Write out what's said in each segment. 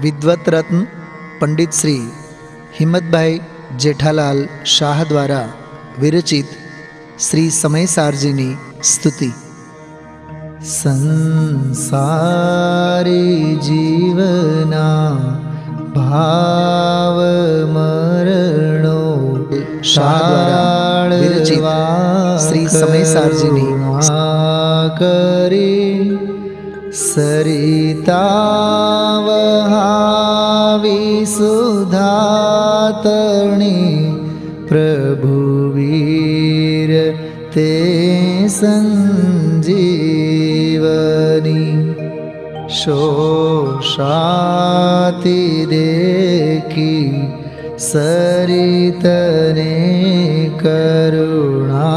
विद्वत रत्न पंडित श्री हिम्मतभाई जेठालाल शाह द्वारा विरचित श्री समय सारजीनी स्तुति। संसारी जीवना भाव मरणो शाह द्वारा विरचित श्री समय सारजीनी करी सरिता वहावी सुधातणी प्रभुवीर ते संजीवनी शोषाति देखी सरितने करुणा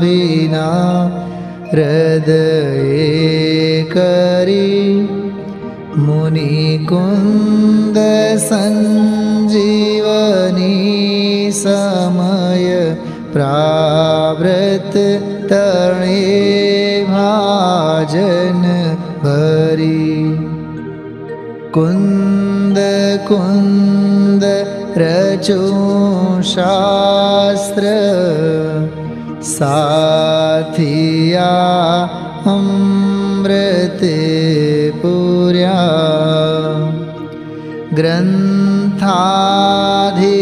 बिना हृदये करी मुनिकुंद संजीवनी समय प्रावृत तणे भाजन भरी कुंद कुंद रचो शास्त्र साथिया अमृते पुर्या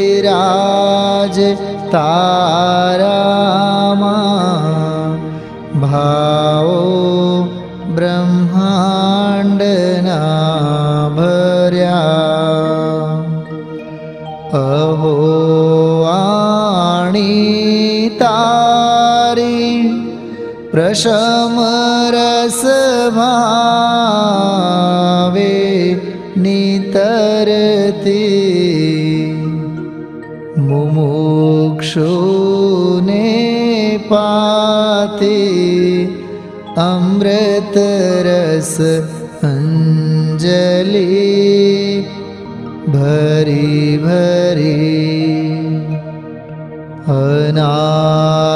ग्रंथाधिराज तारामा भावो ब्रह्मांडना भर्या अहो वाणी प्रशमरस भावे नितरती मुमुक्षुने पाते अमृत रस अंजलि भरी भरी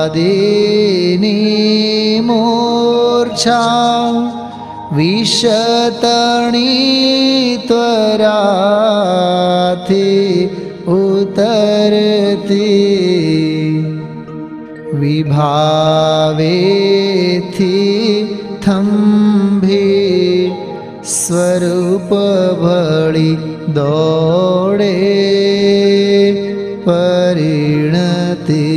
अनादिनी मूर्छा विशतणी त्वराथी उतरती विभावेथी थंभी स्वरूप भळी दौड़े परिणति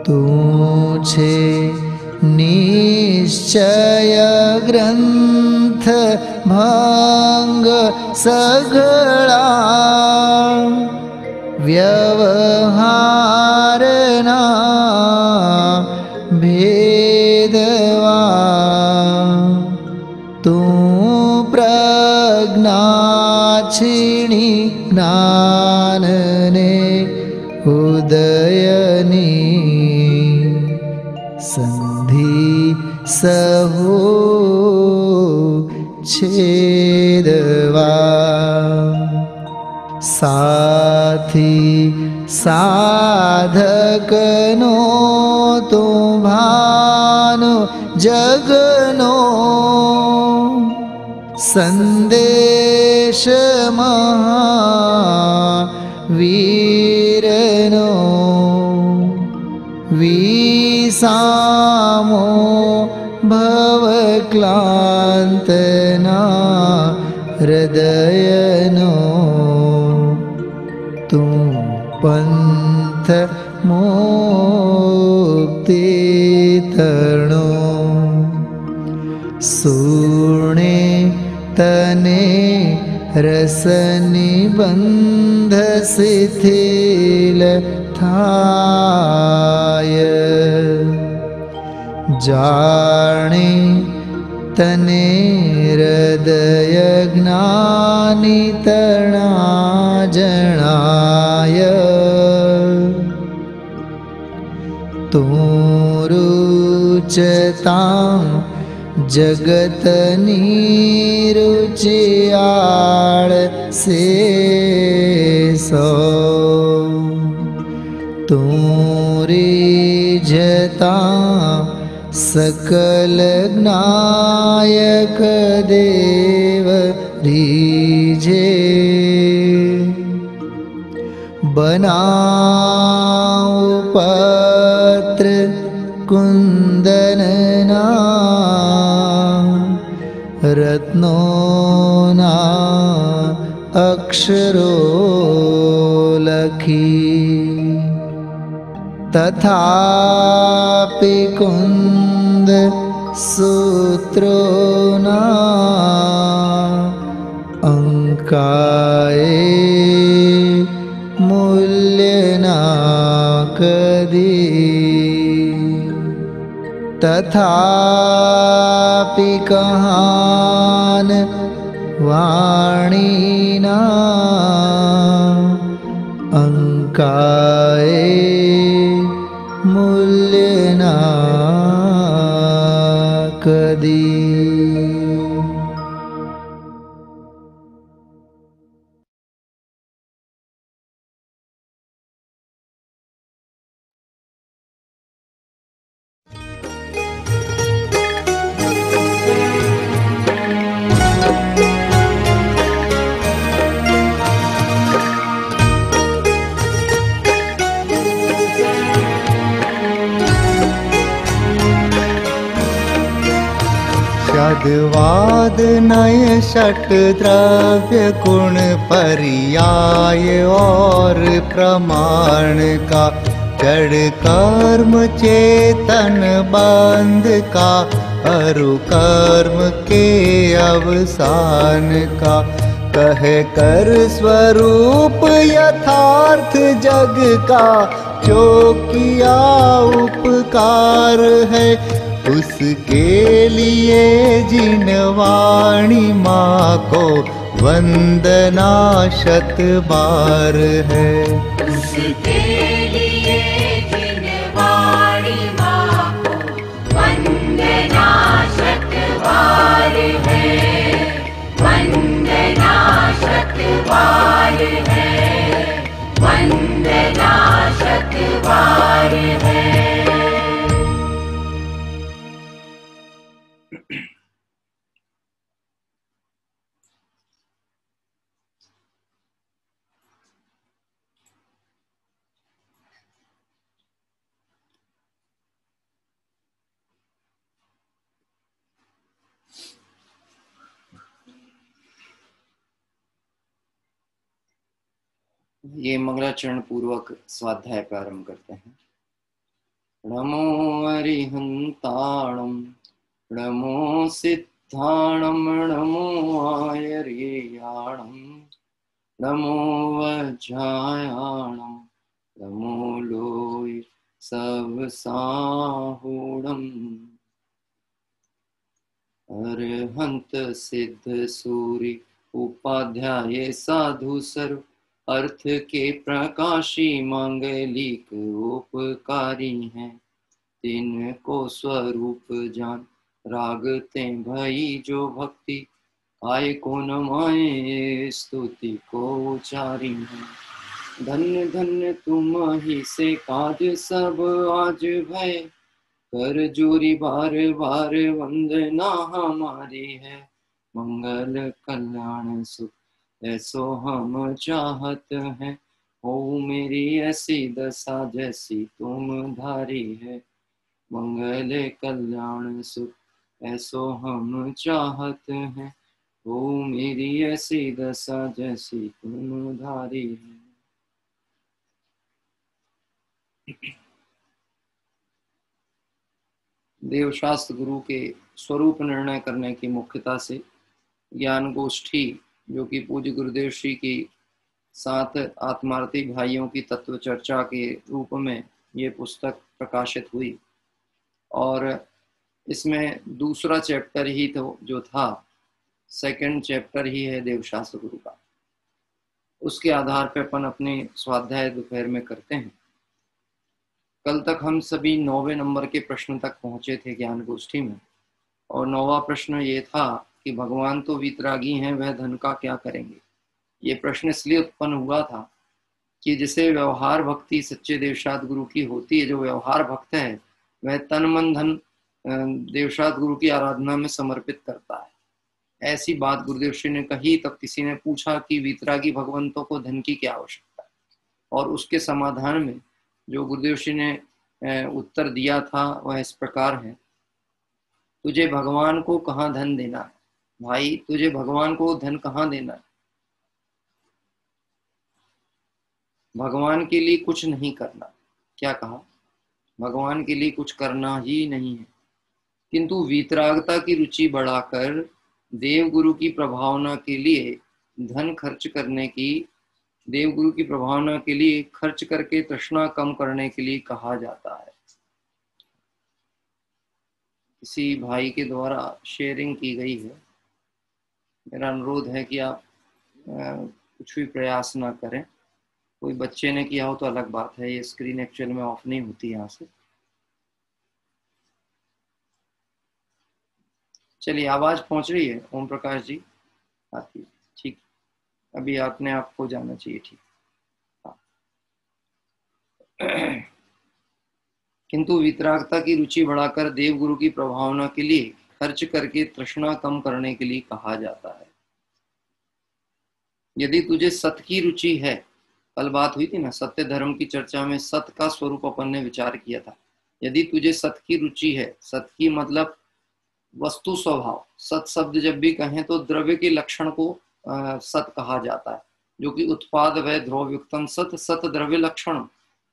तू छे निश्चय ग्रंथ भंग सगळा व्यवहारना भेदवा तू प्रज्ञाक्षिणी ज्ञानने उदयनी संधि सहो छेदवा साथी साधकनो तो भानो जगनो संदेश महावीरनो विसामो भवक्लांतना हृदय जगनो तू पंथ मुक्ति तरणो सुणे तने रसनि बंध शिथिल थाय जाने तने हृदय ज्ञानी तणा जनाय तू रुचतां जगतनी रुचियाळ से सो तू रिझता सकल ज्ञायक देव रीझे बनाओ पत्र कुंदनना रत्नोना अक्षरो लखी तथापि कुंद सूत्रोना अंकाए मूल्यना कदी तथापि कहान वाणीना अंकाए मूल्यना कदी। वाद नय षट द्रव्य गुण पर्याय और प्रमाण का जड़ कर्म चेतन बंध का अरु कर्म के अवसान का कह कर स्वरूप यथार्थ जग का जो किया उपकार है उसके लिए जिन वाणी माँ को वंदना शत बार है। उसके लिए जिन वाणी माँ को वंदना शत बार है, वंदना शत बार है, वंदना शत बार है। ये मंगलाचरण पूर्वक स्वाध्याय प्रारंभ करते हैं। नमो अरिहंताणं नमो सिद्धाणं नमो आयर्याणं नमो वज्रायाणं नमो लोय सबसाहूणम् अरहंत सिद्ध सूरि उपाध्याय साधु सर्व अर्थ के प्रकाशी मांगलिक उपकारी हैं। तिनको स्वरूप जान रागते भई जो भक्ति आय को न माए स्तुति को उचारी है। धन्य धन्य तुम ही से काज सब आज भय कर जोरी बार बार वंदना हमारी है। मंगल कल्याण सुख ऐसो हम चाहत हैं, हो मेरी ऐसी दशा जैसी तुम धारी है। मंगल कल्याण सुख ऐसो हम चाहत हैं, ओ मेरी ऐसी दशा जैसी तुम धारी है। देवशास्त्र गुरु के स्वरूप निर्णय करने की मुख्यता से ज्ञान गोष्ठी, जो कि पूज्य गुरुदेव श्री की साथ आत्मार्थी भाइयों की तत्व चर्चा के रूप में ये पुस्तक प्रकाशित हुई। और इसमें दूसरा चैप्टर ही तो जो था, सेकंड चैप्टर ही है देवशास्त्र गुरु का। उसके आधार पर अपन अपने स्वाध्याय दोपहर में करते हैं। कल तक हम सभी 9वें नंबर के प्रश्न तक पहुंचे थे ज्ञान गोष्ठी में, और 9वां प्रश्न ये था कि भगवान तो वीतरागी हैं, वह धन का क्या करेंगे। ये प्रश्न इसलिए उत्पन्न हुआ था कि जिसे व्यवहार भक्ति सच्चे देवशास्त्र गुरु की होती है, जो व्यवहार भक्त है वह तन मन धन देवशास्त्र गुरु की आराधना में समर्पित करता है। ऐसी बात गुरुदेव श्री ने कही। तब किसी ने पूछा कि वीतरागी भगवंतों को धन की क्या आवश्यकता है, और उसके समाधान में जो गुरुदेव श्री ने उत्तर दिया था वह इस प्रकार है। तुझे भगवान को कहाँ धन देना है भाई, तुझे भगवान को धन कहाँ देना है। भगवान के लिए कुछ नहीं करना। क्या कहा? भगवान के लिए कुछ करना ही नहीं है, किंतु वीतरागता की रुचि बढ़ाकर देव गुरु की प्रभावना के लिए धन खर्च करने की, देव गुरु की प्रभावना के लिए खर्च करके तृष्णा कम करने के लिए कहा जाता है। किसी भाई के द्वारा शेयरिंग की गई है। मेरा अनुरोध है कि आप कुछ भी प्रयास ना करें। कोई बच्चे ने किया हो तो अलग बात है, ये स्क्रीन एक्चुअल में ऑफ नहीं होती यहाँ से। चलिए, आवाज पहुंच रही है ओम प्रकाश जी? आती है, ठीक। अभी आपने आपको जाना चाहिए, ठीक। हाँ। किंतु वितरागता की रुचि बढ़ाकर देव गुरु की प्रभावना के लिए खर्च करके तृष्णा कम करने के लिए कहा जाता है। यदि तुझे सत की रुचि है, कल बात हुई थी ना सत्य धर्म की चर्चा में, सत का स्वरूप अपन ने विचार किया था। यदि तुझे सत की रुचि है, सत की मतलब वस्तु स्वभाव, सत शब्द जब भी कहें तो द्रव्य के लक्षण को सत कहा जाता है, जो कि उत्पाद व ध्रुवयुक्तम सत, सत द्रव्य लक्षण।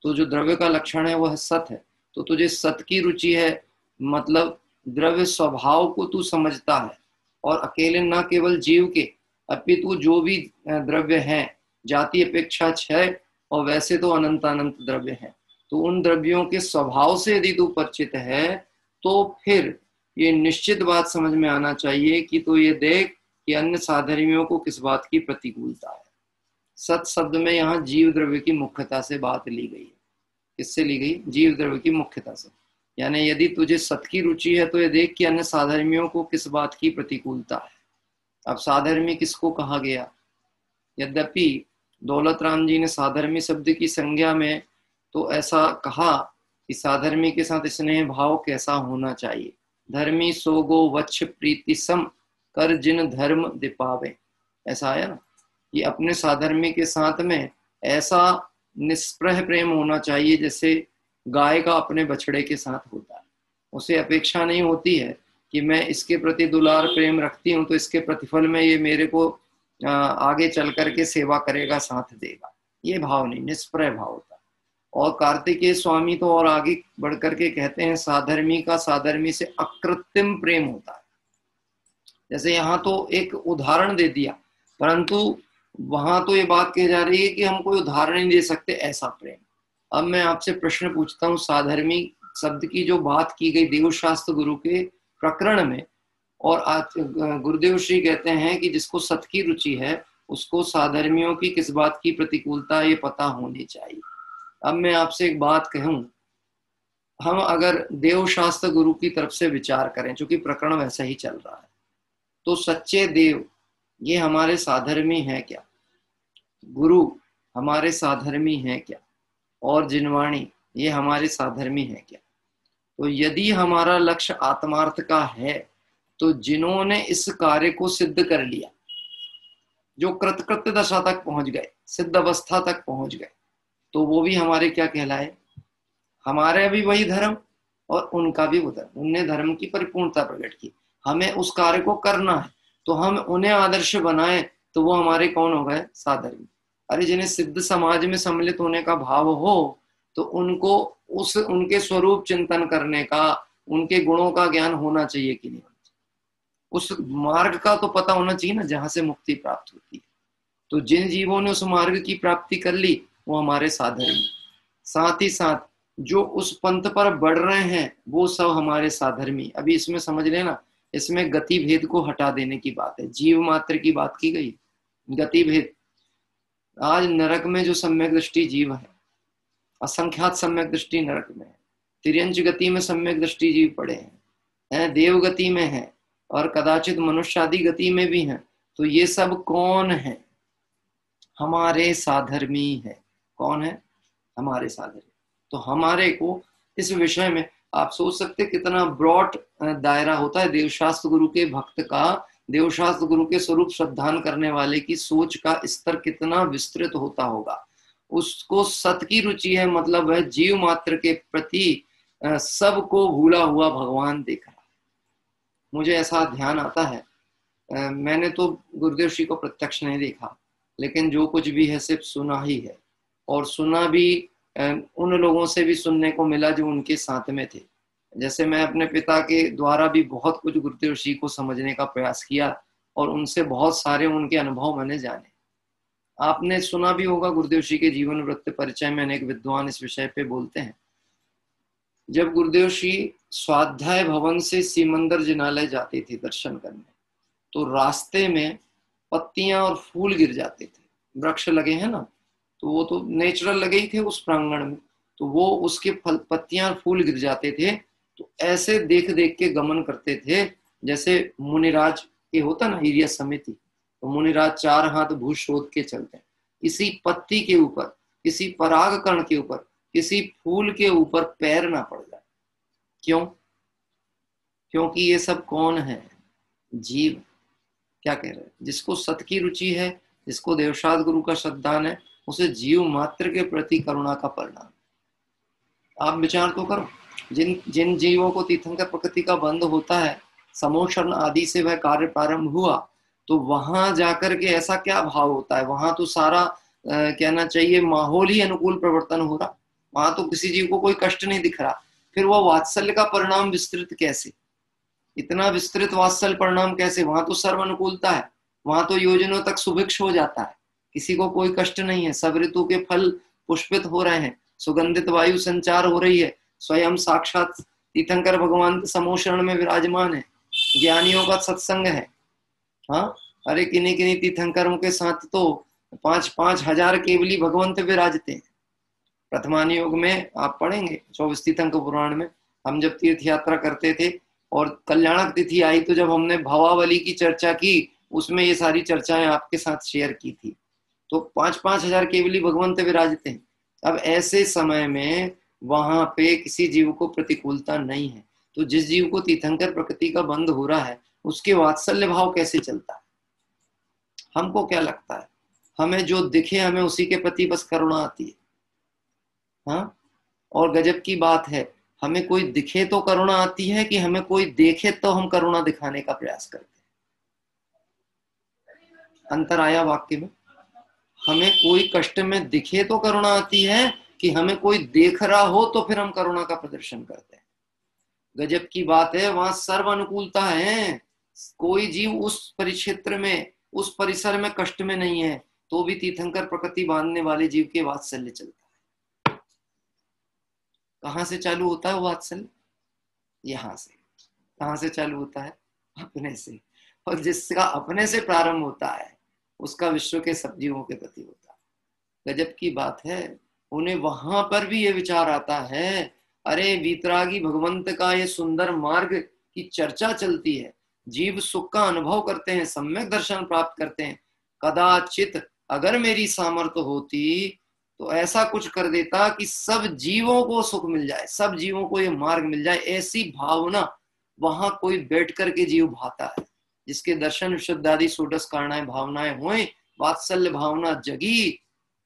तो जो द्रव्य का लक्षण है वह सत है। तो तुझे सत की रुचि है, मतलब द्रव्य स्वभाव को तू समझता है, और अकेले न केवल जीव के अपितु जो भी द्रव्य हैं, जाति अपेक्षा 6 और वैसे तो अनंत अनंत द्रव्य हैं, तो उन द्रव्यों के स्वभाव से यदि तू परिचित है तो फिर ये निश्चित बात समझ में आना चाहिए कि तो ये देख कि अन्य साधर्मियों को किस बात की प्रतिकूलता है। सत शब्द में यहाँ जीव द्रव्य की मुख्यता से बात ली गई है। किससे ली गई? जीव द्रव्य की मुख्यता से। यानी यदि तुझे सत की रुचि है तो ये देख कि अन्य साधर्मियों को किस बात की प्रतिकूलता है। अब साधर्मी किसको कहा गया? यद्यपि दौलत राम जी ने साधर्मी शब्द की संज्ञा में तो ऐसा कहा कि साधर्मी के साथ स्नेह भाव कैसा होना चाहिए। धर्मी सोगो वच्छ प्रीति सम कर जिन धर्म दिपावे, ऐसा आया ना। ये अपने साधर्मी के साथ में ऐसा निष्प्रह प्रेम होना चाहिए जैसे गाय का अपने बछड़े के साथ होता है। उसे अपेक्षा नहीं होती है कि मैं इसके प्रति दुलार प्रेम रखती हूँ तो इसके प्रतिफल में ये मेरे को आगे चल करके सेवा करेगा, साथ देगा। ये भाव नहीं, निष्प्रह भाव होता है। और कार्तिकेय स्वामी तो और आगे बढ़ करके कहते हैं साधर्मी का साधर्मी से अकृत्रिम प्रेम होता है। जैसे यहाँ तो एक उदाहरण दे दिया, परंतु वहां तो ये बात कही जा रही है कि हम कोई उदाहरण नहीं दे सकते ऐसा प्रेम। अब मैं आपसे प्रश्न पूछता हूँ, साधर्मी शब्द की जो बात की गई देवशास्त्र गुरु के प्रकरण में, और आज गुरुदेव श्री कहते हैं कि जिसको सत की रुचि है उसको साधर्मियों की किस बात की प्रतिकूलता ये पता होनी चाहिए। अब मैं आपसे एक बात कहूं, हम अगर देवशास्त्र गुरु की तरफ से विचार करें, चूंकि प्रकरण वैसा ही चल रहा है, तो सच्चे देव ये हमारे साधर्मी हैं क्या? गुरु हमारे साधर्मी हैं क्या? और जिनवाणी ये हमारे साधर्मी हैं क्या? तो यदि हमारा लक्ष्य आत्मार्थ का है तो जिन्होंने इस कार्य को सिद्ध कर लिया, जो कृतकृत्य दशा तक पहुंच गए, सिद्ध अवस्था तक पहुंच गए, तो वो भी हमारे क्या कहलाए? हमारे भी वही धर्म और उनका भी वो धर्म। उनने धर्म की परिपूर्णता प्रकट की, हमें उस कार्य को करना है। तो तो हम उन्हें आदर्श बनाए तो वो हमारे कौन हो गए? साधर्मी। अरे जिन्हें सिद्ध समाज में सम्मिलित होने का भाव हो तो उनको उनके स्वरूप चिंतन करने का, उनके गुणों का ज्ञान होना चाहिए कि नहीं? उस मार्ग का तो पता होना चाहिए ना जहां से मुक्ति प्राप्त होती है। तो जिन जीवों ने उस मार्ग की प्राप्ति कर ली वो हमारे साधर्मी। साथ ही साथ जो उस पंथ पर बढ़ रहे हैं वो सब हमारे साधर्मी। अभी इसमें समझ लेना, इसमें गति भेद को हटा देने की बात है, जीव मात्र की बात की गई, गति भेद। आज नरक में जो सम्यक दृष्टि जीव है, असंख्यात सम्यक दृष्टि नरक में है, तिर्यंच गति में सम्यक दृष्टि जीव पड़े हैं, देव गति में है और कदाचित मनुष्यादि गति में भी हैं। तो ये सब कौन है? हमारे साधर्मी है। कौन है? हमारे साधर्मी। तो हमारे को इस विषय में आप सोच सकते कितना ब्रॉड दायरा होता है देवशास्त्र गुरु के भक्त का, देवशास्त्र गुरु के स्वरूप श्रद्धान करने वाले की सोच का स्तर कितना विस्तृत होता होगा। उसको सत की रुचि है, मतलब है जीव मात्र के प्रति सबको भूला हुआ भगवान देख रहा। मुझे ऐसा ध्यान आता है, मैंने तो गुरुदेव श्री को प्रत्यक्ष नहीं देखा, लेकिन जो कुछ भी है सिर्फ सुना ही है, और सुना भी उन लोगों से भी सुनने को मिला जो उनके साथ में थे। जैसे मैं अपने पिता के द्वारा भी बहुत कुछ गुरुदेव श्री को समझने का प्रयास किया और उनसे बहुत सारे उनके अनुभव मैंने जाने। आपने सुना भी होगा गुरुदेव श्री के जीवन वृत्त परिचय में अनेक विद्वान इस विषय पे बोलते हैं। जब गुरुदेव श्री स्वाध्याय भवन से सीमंदर जिनालय जाते थे दर्शन करने, तो रास्ते में पत्तियां और फूल गिर जाते थे। वृक्ष लगे हैं ना, तो वो तो नेचुरल लगे ही थे उस प्रांगण में, तो वो उसके पत्तियां और फूल गिर जाते थे। तो ऐसे देख देख के गमन करते थे जैसे मुनिराज के होता ना हिरिया समिति, तो मुनिराज 4 हाथ भू शोध के चलते हैं। किसी पत्ती के ऊपर, किसी पराग कण के ऊपर, किसी फूल के ऊपर पैर ना पड़ जाए। क्यों? क्योंकि ये सब कौन है? जीव। क्या कह रहे हैं? जिसको सत की रुचि है, जिसको देवशास्त्र गुरु का श्रद्धान है, उसे जीव मात्र के प्रति करुणा का परिणाम। आप विचार तो करो, जिन जीवों को तीर्थंकर प्रकृति का बंध होता है, समोषण आदि से वह कार्य प्रारंभ हुआ, तो वहां जाकर के ऐसा क्या भाव होता है? वहां तो सारा कहना चाहिए माहौल ही अनुकूल प्रवर्तन हो रहा, वहां तो किसी जीव को कोई कष्ट नहीं दिख रहा। फिर वह वात्सल्य का परिणाम विस्तृत कैसे? इतना विस्तृत वात्सल्य परिणाम कैसे? वहां तो सर्व अनुकूलता है, वहां तो योजनों तक सुभिक्ष हो जाता है, किसी को कोई कष्ट नहीं है, सब ऋतु के फल पुष्पित हो रहे हैं, सुगंधित वायु संचार हो रही है, स्वयं साक्षात तीर्थंकर भगवान समोषण में विराजमान है, ज्ञानियों का सत्संग है। हाँ, अरे किन्हीं किन्हीं तीर्थंकरों के साथ तो 5-5 हजार केवली भगवंत विराजते हैं। प्रथमान योग में आप पढ़ेंगे 24 तीर्थंकर पुराण में, हम जब तीर्थ यात्रा करते थे और कल्याणक तिथि आई तो जब हमने भवावली की चर्चा की, उसमें ये सारी चर्चाएं आपके साथ शेयर की थी। तो 5-5 हजार केवली भगवंत विराजते हैं। अब ऐसे समय में वहां पे किसी जीव को प्रतिकूलता नहीं है, तो जिस जीव को तीर्थंकर प्रकृति का बंध हो रहा है उसके वात्सल्य भाव कैसे चलता है? हमको क्या लगता है? हमें जो दिखे हमें उसी के प्रति बस करुणा आती है। हाँ, और गजब की बात है, हमें कोई दिखे तो करुणा आती है कि हमें कोई देखे तो हम करुणा दिखाने का प्रयास करते हैं? अंतर आया वाक्य में? हमें कोई कष्ट में दिखे तो करुणा आती है कि हमें कोई देख रहा हो तो फिर हम करुणा का प्रदर्शन करते हैं। गजब की बात है, वहां सर्व अनुकूलता है, कोई जीव उस परिक्षेत्र में, उस परिसर में कष्ट में नहीं है, तो भी तीर्थंकर प्रकृति बांधने वाले जीव के वात्सल्य चलता है। कहां से चालू होता है वात्सल्य? यहां से। कहां से चालू होता है? अपने से। और जिसका अपने से प्रारंभ होता है उसका विश्व के सब जीवों के प्रति होता है। गजब की बात है, उन्हें वहां पर भी ये विचार आता है, अरे वीतरागी भगवंत का ये सुंदर मार्ग की चर्चा चलती है, जीव सुख का अनुभव करते हैं, सम्यक दर्शन प्राप्त करते हैं, कदाचित अगर मेरी सामर्थ्य होती तो ऐसा कुछ कर देता कि सब जीवों को सुख मिल जाए, सब जीवों को ये मार्ग मिल जाए। ऐसी भावना वहां कोई बैठ करके जीव भाता है, जिसके दर्शन शुद्ध आदि षोडश कारणाएं भावनाएं हुए, वात्सल्य भावना जगी,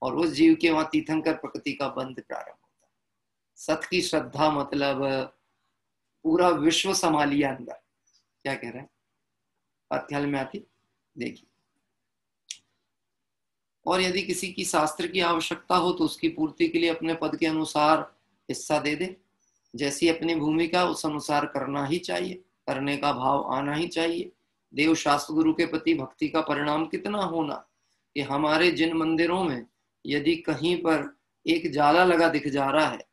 और उस जीव के वहां तीर्थंकर प्रकृति का बंध प्रारंभ होता है। सत की श्रद्धा मतलब पूरा विश्व संभालिया अंदर। क्या कह रहे हैं? बात ख्याल में आती? देखिए, और यदि किसी की शास्त्र की आवश्यकता हो तो उसकी पूर्ति के लिए अपने पद के अनुसार हिस्सा दे दे। जैसी अपनी भूमिका उस अनुसार करना ही चाहिए, करने का भाव आना ही चाहिए। देव शास्त्र गुरु के प्रति भक्ति का परिणाम कितना होना कि हमारे जिन मंदिरों में यदि कहीं पर एक जाला लगा दिख जा रहा है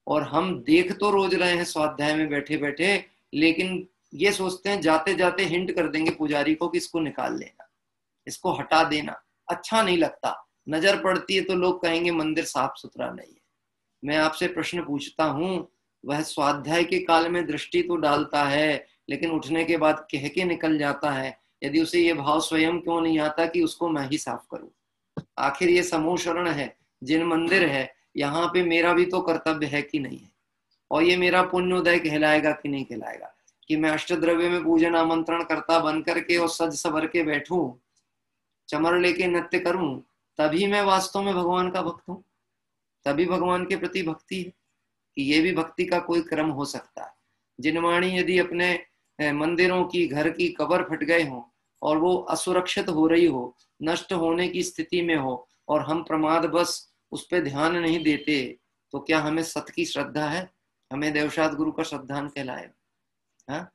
और हम देख तो रोज रहे हैं स्वाध्याय में बैठे बैठे, लेकिन ये सोचते हैं जाते जाते हिंट कर देंगे पुजारी को कि इसको निकाल लेना, इसको हटा देना, अच्छा नहीं लगता, नजर पड़ती है तो लोग कहेंगे मंदिर साफ सुथरा नहीं है। मैं आपसे प्रश्न पूछता हूँ, वह स्वाध्याय के काल में दृष्टि तो डालता है लेकिन उठने के बाद कह के निकल जाता है, यदि उसे ये भाव स्वयं क्यों नहीं आता कि उसको मैं ही साफ करूं? आखिर ये समूह शरण है, जिन मंदिर है, यहाँ पे मेरा भी तो कर्तव्य है कि नहीं है? और ये मेरा पुण्योदय कहलाएगा कि नहीं कहलाएगा कि मैं अष्टद्रव्य में पूजन आमंत्रण करता बन करके और सज सवर के बैठूं, चमर लेके नृत्य करूं, तभी मैं वास्तव में भगवान का भक्त हूं, तभी भगवान के प्रति भक्ति है? कि ये भी भक्ति का कोई क्रम हो सकता है? जिनवाणी यदि अपने मंदिरों की, घर की कबर फट गए हो और वो असुरक्षित हो रही हो, नष्ट होने की स्थिति में हो, और हम प्रमाद बस उस पर ध्यान नहीं देते, तो क्या हमें सत की श्रद्धा है? हमें देवशास्त्र गुरु का श्रद्धान कहलाएगा? हाँ,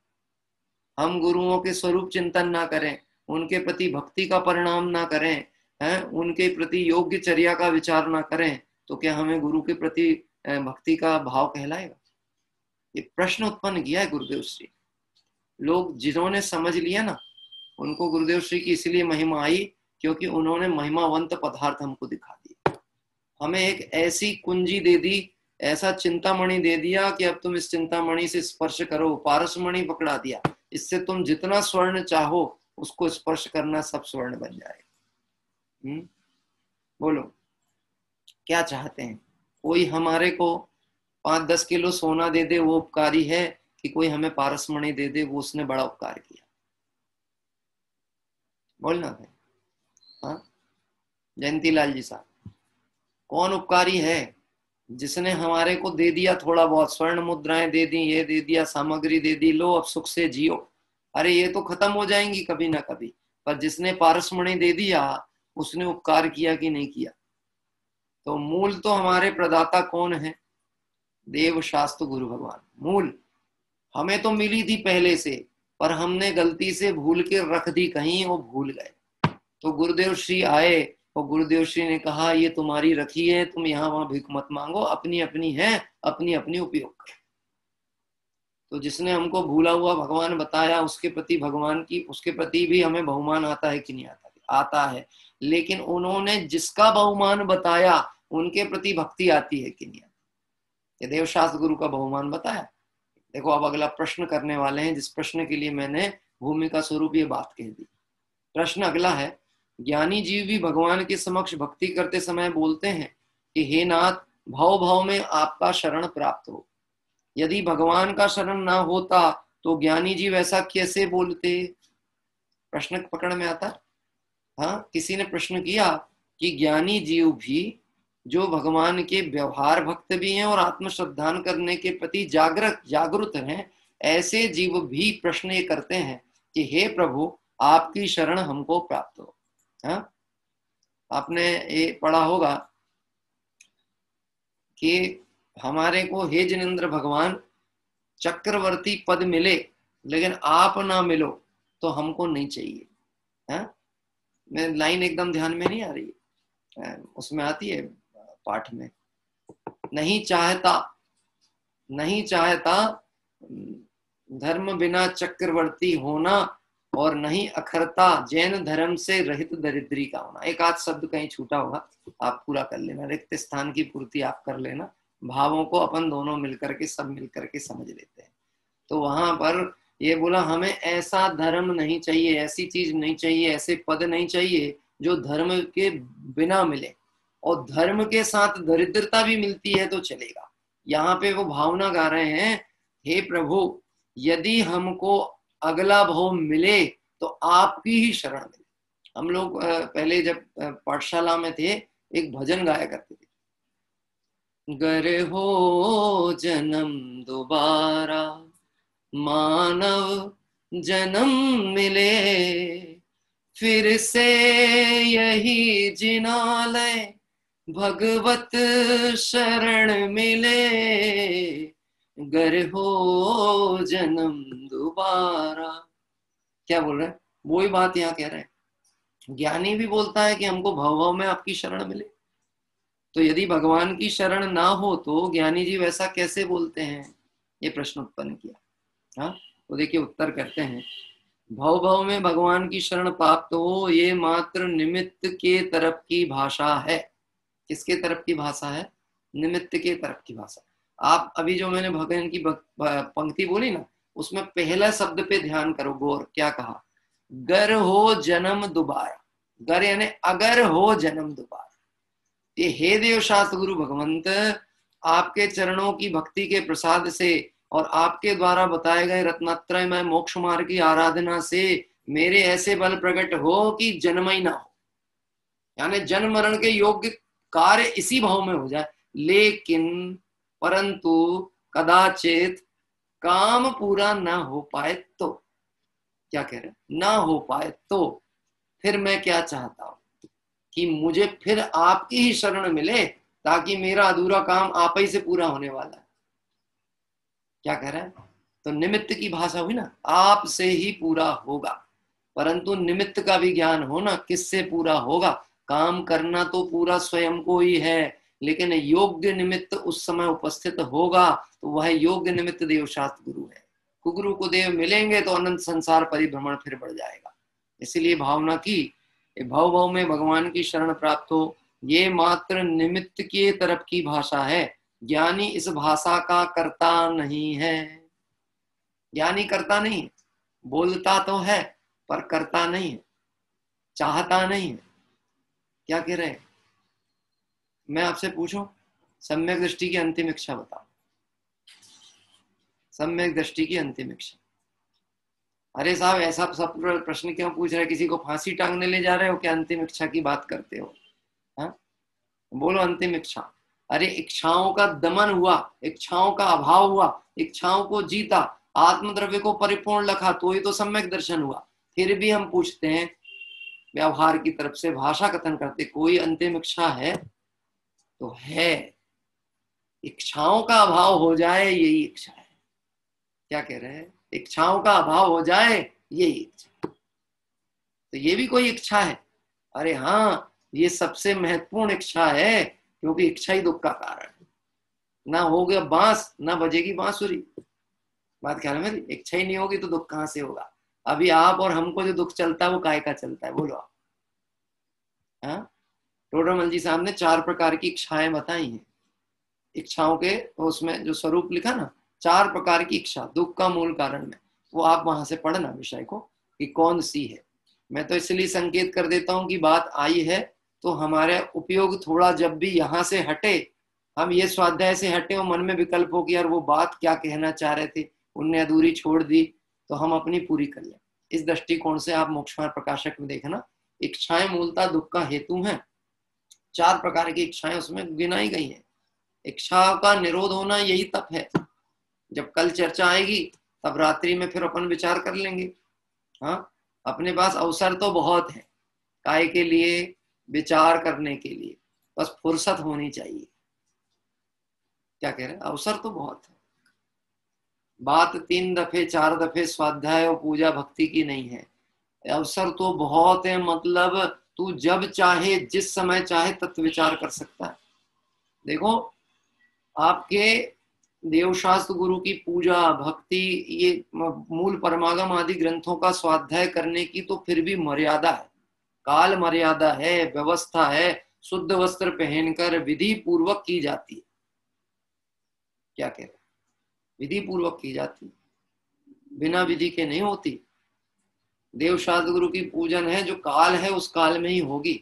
हम गुरुओं के स्वरूप चिंतन ना करें, उनके प्रति भक्ति का परिणाम ना करें, हैं, उनके प्रति योग्य चर्या का विचार ना करें, तो क्या हमें गुरु के प्रति भक्ति का भाव कहलाएगा? ये प्रश्न उत्पन्न किया है गुरुदेव श्री। लोग जिन्होंने समझ लिया ना, उनको गुरुदेव श्री की इसलिए महिमा आई क्योंकि उन्होंने महिमावंत पदार्थ हमको दिखा दिया। हमें एक ऐसी कुंजी दे दी, ऐसा चिंतामणि दे दिया कि अब तुम इस चिंतामणि से स्पर्श करो, पारसमणि पकड़ा दिया, इससे तुम जितना स्वर्ण चाहो उसको स्पर्श करना, सब स्वर्ण बन जाएगा। बोलो क्या चाहते हैं? कोई हमारे को 5-10 किलो सोना दे दे वो उपकारी है, कि कोई हमें पारसमणि दे दे वो उसने बड़ा उपकार किया? बोलना है। हाँ, जयंती लाल जी साहब, कौन उपकारी है? जिसने हमारे को दे दिया थोड़ा बहुत, स्वर्ण मुद्राएं दे दी, ये दे दिया, सामग्री दे दी, लो अब सुख से जियो। अरे ये तो खत्म हो जाएंगी कभी ना कभी, पर जिसने पारसमणि दे दिया उसने उपकार किया कि नहीं किया? तो मूल तो हमारे प्रदाता कौन है? देव शास्त्र गुरु भगवान। मूल हमें तो मिली थी पहले से, पर हमने गलती से भूल के रख दी कहीं, वो भूल गए। तो गुरुदेव श्री आए और गुरुदेव श्री ने कहा ये तुम्हारी रखी है, तुम यहाँ वहां भीख मत मांगो, अपनी अपनी है, अपनी अपनी उपयोग करो। तो जिसने हमको भूला हुआ भगवान बताया, उसके प्रति भगवान की, उसके प्रति भी हमें बहुमान आता है कि नहीं आता? आता है। लेकिन उन्होंने जिसका बहुमान बताया उनके प्रति भक्ति आती है कि नहीं आती? ये देवशास्त्र गुरु का बहुमान बताया। देखो अब अगला प्रश्न करने वाले हैं, जिस प्रश्न के लिए मैंने भूमिका स्वरूप ये बात कह दी। प्रश्न अगला है, ज्ञानी जीव भी भगवान के समक्ष भक्ति करते समय बोलते हैं कि हे नाथ, भाव भाव में आपका शरण प्राप्त हो। यदि भगवान का शरण ना होता तो ज्ञानी जीव ऐसा कैसे बोलते? प्रश्न पकड़ में आता? हाँ, किसी ने प्रश्न किया कि ज्ञानी जीव भी जो भगवान के व्यवहार भक्त भी हैं और आत्मश्रद्धान करने के प्रति जागृत हैं, ऐसे जीव भी प्रश्न ये करते हैं कि हे प्रभु, आपकी शरण हमको प्राप्त हो। हाँ, आपने ये पढ़ा होगा कि हमारे को हे जिनेंद्र भगवान चक्रवर्ती पद मिले लेकिन आप ना मिलो तो हमको नहीं चाहिए। हाँ, मैं लाइन एकदम ध्यान में नहीं आ रही है, उसमें आती है पाठ में, नहीं चाहता धर्म बिना चक्रवर्ती होना और नहीं अखरता जैन धर्म से रहित दरिद्री का होना। एक आध शब्द कहीं छूटा होगा, आप पूरा कर लेना, रिक्त स्थान की पूर्ति आप कर लेना। भावों को अपन दोनों मिलकर के, सब मिलकर के समझ लेते हैं। तो वहां पर ये बोला हमें ऐसा धर्म नहीं चाहिए, ऐसी चीज नहीं चाहिए, ऐसे पद नहीं चाहिए जो धर्म के बिना मिले, और धर्म के साथ दरिद्रता भी मिलती है तो चलेगा। यहाँ पे वो भावना गा रहे हैं, हे प्रभु, यदि हमको अगला भाव मिले तो आपकी ही शरण मिले। हम लोग पहले जब पाठशाला में थे एक भजन गाया करते थे, गर हो जन्म दोबारा मानव जन्म मिले, फिर से यही जिनालय भगवत शरण मिले, गर हो जन्म दोबारा। क्या बोल रहे हैं? वही बात यहाँ कह रहे हैं। ज्ञानी भी बोलता है कि हमको भव भव में आपकी शरण मिले। तो यदि भगवान की शरण ना हो तो ज्ञानी जी वैसा कैसे बोलते हैं? ये प्रश्न उत्पन्न किया। हाँ, तो देखिए उत्तर करते हैं, भव भव में भगवान की शरण प्राप्त हो ये मात्र निमित्त के तरफ की भाषा है। किसके तरफ की भाषा है? निमित्त के तरफ की भाषा। आप अभी जो मैंने भगवान की पंक्ति बोली ना, उसमें पहला शब्द पे ध्यान करो गौर। क्या कहा? गर हो जन्म दोबारा। गर यानी अगर हो जन्म दोबारा। ये हे देव शास्त्र गुरु भगवंत, आपके चरणों की भक्ति के प्रसाद से और आपके द्वारा बताए गए रत्नात्रय में मोक्ष मार्ग की आराधना से मेरे ऐसे बल प्रकट हो कि जन्म ही ना हो, यानी जन्म मरण के योग्य कार्य इसी भाव में हो जाए। लेकिन परंतु कदाचित काम पूरा ना हो पाए तो, क्या कह रहे? ना हो पाए तो फिर मैं क्या चाहता हूं कि मुझे फिर आपकी ही शरण मिले, ताकि मेरा अधूरा काम आप ही से पूरा होने वाला है। क्या कह रहा है? तो निमित्त की भाषा हुई ना, आप से ही पूरा होगा। परंतु निमित्त का भी ज्ञान हो ना, किससे पूरा होगा? काम करना तो पूरा स्वयं को ही है, लेकिन योग्य निमित्त उस समय उपस्थित होगा, तो वह योग्य निमित्त देव शास्त्र गुरु है। कुगुरु को देव मिलेंगे तो अनंत संसार परिभ्रमण फिर बढ़ जाएगा। इसलिए भावना की भव भव में भगवान की शरण प्राप्त हो ये मात्र निमित्त के तरफ की भाषा है। ज्ञानी इस भाषा का कर्ता नहीं है। ज्ञानी करता नहीं है, बोलता तो है पर करता नहीं है, चाहता नहीं है। क्या कह रहे हैं? मैं आपसे पूछूं, सम्यक दृष्टि की अंतिम इच्छा बताओ। सम्यक दृष्टि की अंतिम इच्छा। अरे साहब, ऐसा सब प्रश्न क्यों पूछ रहे? किसी को फांसी टांगने ले जा रहे हो क्या? अंतिम इच्छा की बात करते हो? हाँ, बोलो अंतिम इच्छा। अरे इच्छाओं का दमन हुआ, इच्छाओं का अभाव हुआ, इच्छाओं को जीता, आत्मद्रव्य को परिपूर्ण रखा, तो ही तो सम्यक दर्शन हुआ। फिर भी हम पूछते हैं व्यवहार की तरफ से, भाषा कथन करते, कोई अंतिम इच्छा है? तो है, इच्छाओं का अभाव हो जाए यही इच्छा है। क्या कह रहे हैं? इच्छाओं का अभाव हो जाए यही इच्छा। तो ये भी कोई इच्छा है? अरे हाँ, ये सबसे महत्वपूर्ण इच्छा है, क्योंकि इच्छा ही दुख का कारण है। ना होगा बांस ना बजेगी बांसुरी। बात ख्याल में? इच्छा ही नहीं होगी तो दुख कहां से होगा? अभी आप और हमको जो दुख चलता है वो काय का चलता है? बोलो आप। हाँ, टोडरमल जी साहब ने 4 प्रकार की इच्छाएं बताई हैं। इच्छाओं के उसमें जो स्वरूप लिखा ना, 4 प्रकार की इच्छा दुख का मूल कारण में, वो आप वहां से पढ़ना विषय को कि कौन सी है। मैं तो इसलिए संकेत कर देता हूं कि बात आई है तो हमारे उपयोग थोड़ा जब भी यहाँ से हटे, हम ये स्वाध्याय से हटे और मन में विकल्प हो कि यार वो बात क्या कहना चाह रहे थे, उनने अधूरी छोड़ दी, तो हम अपनी पूरी कर लें। इस दृष्टिकोण से आप मोक्षमार्ग प्रकाशक में देखना, इच्छाएं मूलतः दुख का हेतु हैं। 4 प्रकार की इच्छाएं उसमें गिनाई गई हैं। इच्छा का निरोध होना यही तप है। जब कल चर्चा आएगी तब रात्रि में फिर अपन विचार कर लेंगे। हाँ, अपने पास अवसर तो बहुत है काय के लिए, विचार करने के लिए, बस फुर्सत होनी चाहिए। क्या कह रहे हैं? अवसर तो बहुत है। बात 3 दफे 4 दफे स्वाध्याय और पूजा भक्ति की नहीं है, अवसर तो बहुत है। मतलब तू जब चाहे जिस समय चाहे तत्व विचार कर सकता है। देखो, आपके देवशास्त्र गुरु की पूजा भक्ति, ये मूल परमागम आदि ग्रंथों का स्वाध्याय करने की तो फिर भी मर्यादा है, काल मर्यादा है, व्यवस्था है। शुद्ध वस्त्र पहनकर विधि पूर्वक की जाती है। क्या कह रहे? विधि पूर्वक की जाती है, बिना विधि के नहीं होती। देवशास्त्र गुरु की पूजन है, जो काल है उस काल में ही होगी।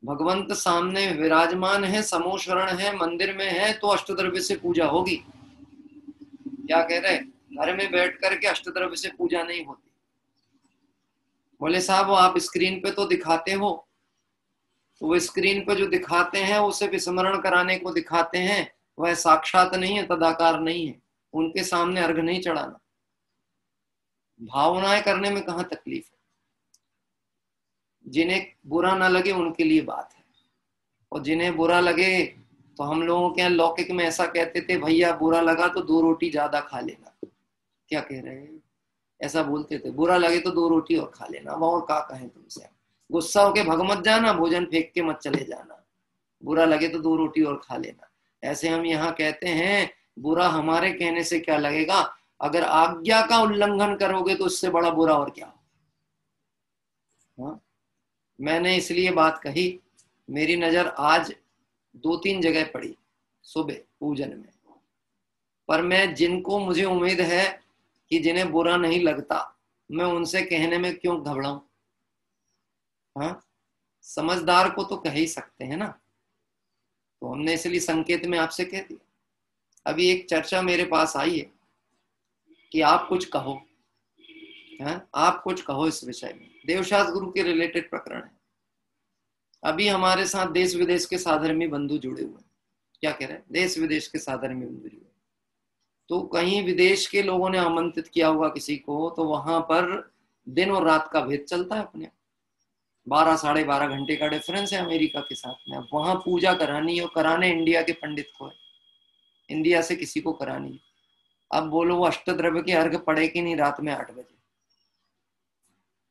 भगवंत सामने विराजमान है, समोशरण है, मंदिर में है, तो अष्टद्रव्य से पूजा होगी। क्या कह रहे? घर में बैठ करके अष्टद्रव्य से पूजा नहीं होती। बोले साहब वो आप स्क्रीन पे तो दिखाते हो, तो वो स्क्रीन पे जो दिखाते हैं उसे विस्मरण कराने को दिखाते हैं, वह साक्षात नहीं है, तदाकार नहीं है। उनके सामने अर्घ नहीं चढ़ाना। भावनाएं करने में कहाँ तकलीफ है? जिन्हें बुरा ना लगे उनके लिए बात है, और जिन्हें बुरा लगे तो हम लोगों के यहाँ लौकिक में ऐसा कहते थे, भैया बुरा लगा तो 2 रोटी ज्यादा खा लेना। क्या कह रहे हैं, ऐसा बोलते थे, बुरा लगे तो 2 रोटी और खा लेना। वो और क्या कहें तुमसे, गुस्सा होके भग मत जाना, भोजन फेंक के मत चले जाना, बुरा लगे तो 2 रोटी और खा लेना। ऐसे हम यहाँ कहते हैं, बुरा हमारे कहने से क्या लगेगा, अगर आज्ञा का उल्लंघन करोगे तो इससे बड़ा बुरा और क्या हो। हाँ? मैंने इसलिए बात कही, मेरी नजर आज 2-3 जगह पड़ी सुबह पूजन में, पर मैं जिनको मुझे उम्मीद है कि जिन्हें बुरा नहीं लगता, मैं उनसे कहने में क्यों घबराऊं। हाँ, समझदार को तो कह ही सकते हैं ना, तो हमने इसलिए संकेत में आपसे कह दिया। अभी एक चर्चा मेरे पास आई है कि आप कुछ कहो, हाँ? आप कुछ कहो इस विषय में, देवशास्त्र गुरु के रिलेटेड प्रकरण है। अभी हमारे साथ देश विदेश के साधर्मी बंधु जुड़े हुए हैं। क्या कह रहे हैं, देश विदेश के साधर्मी बंधु जुड़े, तो कहीं विदेश के लोगों ने आमंत्रित किया होगा किसी को, तो वहां पर दिन और रात का भेद चलता है अपने, 12-12.5 घंटे का डिफरेंस है अमेरिका के साथ में। अब वहां पूजा करानी है, कराने इंडिया के पंडित को है, इंडिया से किसी को करानी है। अब बोलो वो अष्टद्रव्य के अर्घ पढ़े कि नहीं रात में 8 बजे,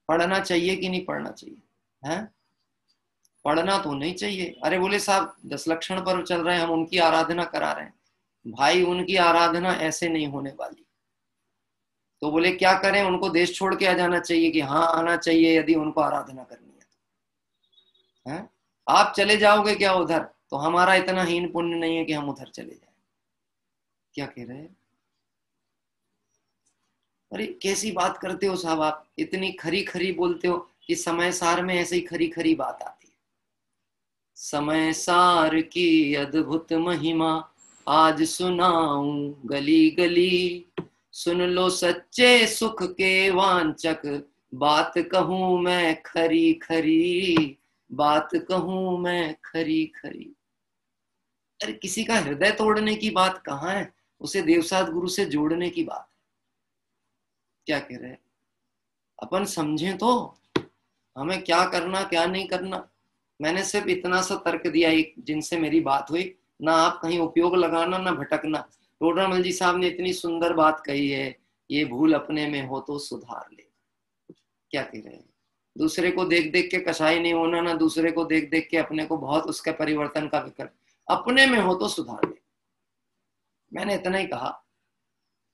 पढ़ना चाहिए कि नहीं पढ़ना चाहिए, है पढ़ना तो नहीं चाहिए। अरे बोले साहब 10 लक्षण पर्व चल रहे हैं, हम उनकी आराधना करा रहे हैं। भाई उनकी आराधना ऐसे नहीं होने वाली, तो बोले क्या करें, उनको देश छोड़ के आ जाना चाहिए कि हाँ आना चाहिए यदि उनको आराधना करनी है, हैं? आप चले जाओगे क्या उधर, तो हमारा इतना हीन पुण्य नहीं है कि हम उधर चले जाए। क्या कह रहे हैं, अरे कैसी बात करते हो साहब, आप इतनी खरी खरी बोलते हो कि समय सार में ऐसे ही खरी खरी बात आती है। समय सार की अद्भुत महिमा आज सुनाऊं गली गली, सुन लो सच्चे सुख के वांचक, बात कहूं मैं खरी खरी, बात कहूं मैं खरी खरी। अरे किसी का हृदय तोड़ने की बात कहाँ है, उसे देवसाद गुरु से जोड़ने की बात है। क्या कह रहे हैं, अपन समझें तो हमें क्या करना क्या नहीं करना। मैंने सिर्फ इतना सा तर्क दिया, एक जिनसे मेरी बात हुई ना, आप कहीं उपयोग लगाना ना भटकना। टोडरमल जी साहब ने इतनी सुंदर बात कही है, ये भूल अपने में हो तो सुधार ले। क्या कह रहे हैं, दूसरे को देख देख के कसाई नहीं होना, ना दूसरे को देख देख के अपने को बहुत उसके परिवर्तन का विकल्प, अपने में हो तो सुधार ले। मैंने इतना ही कहा।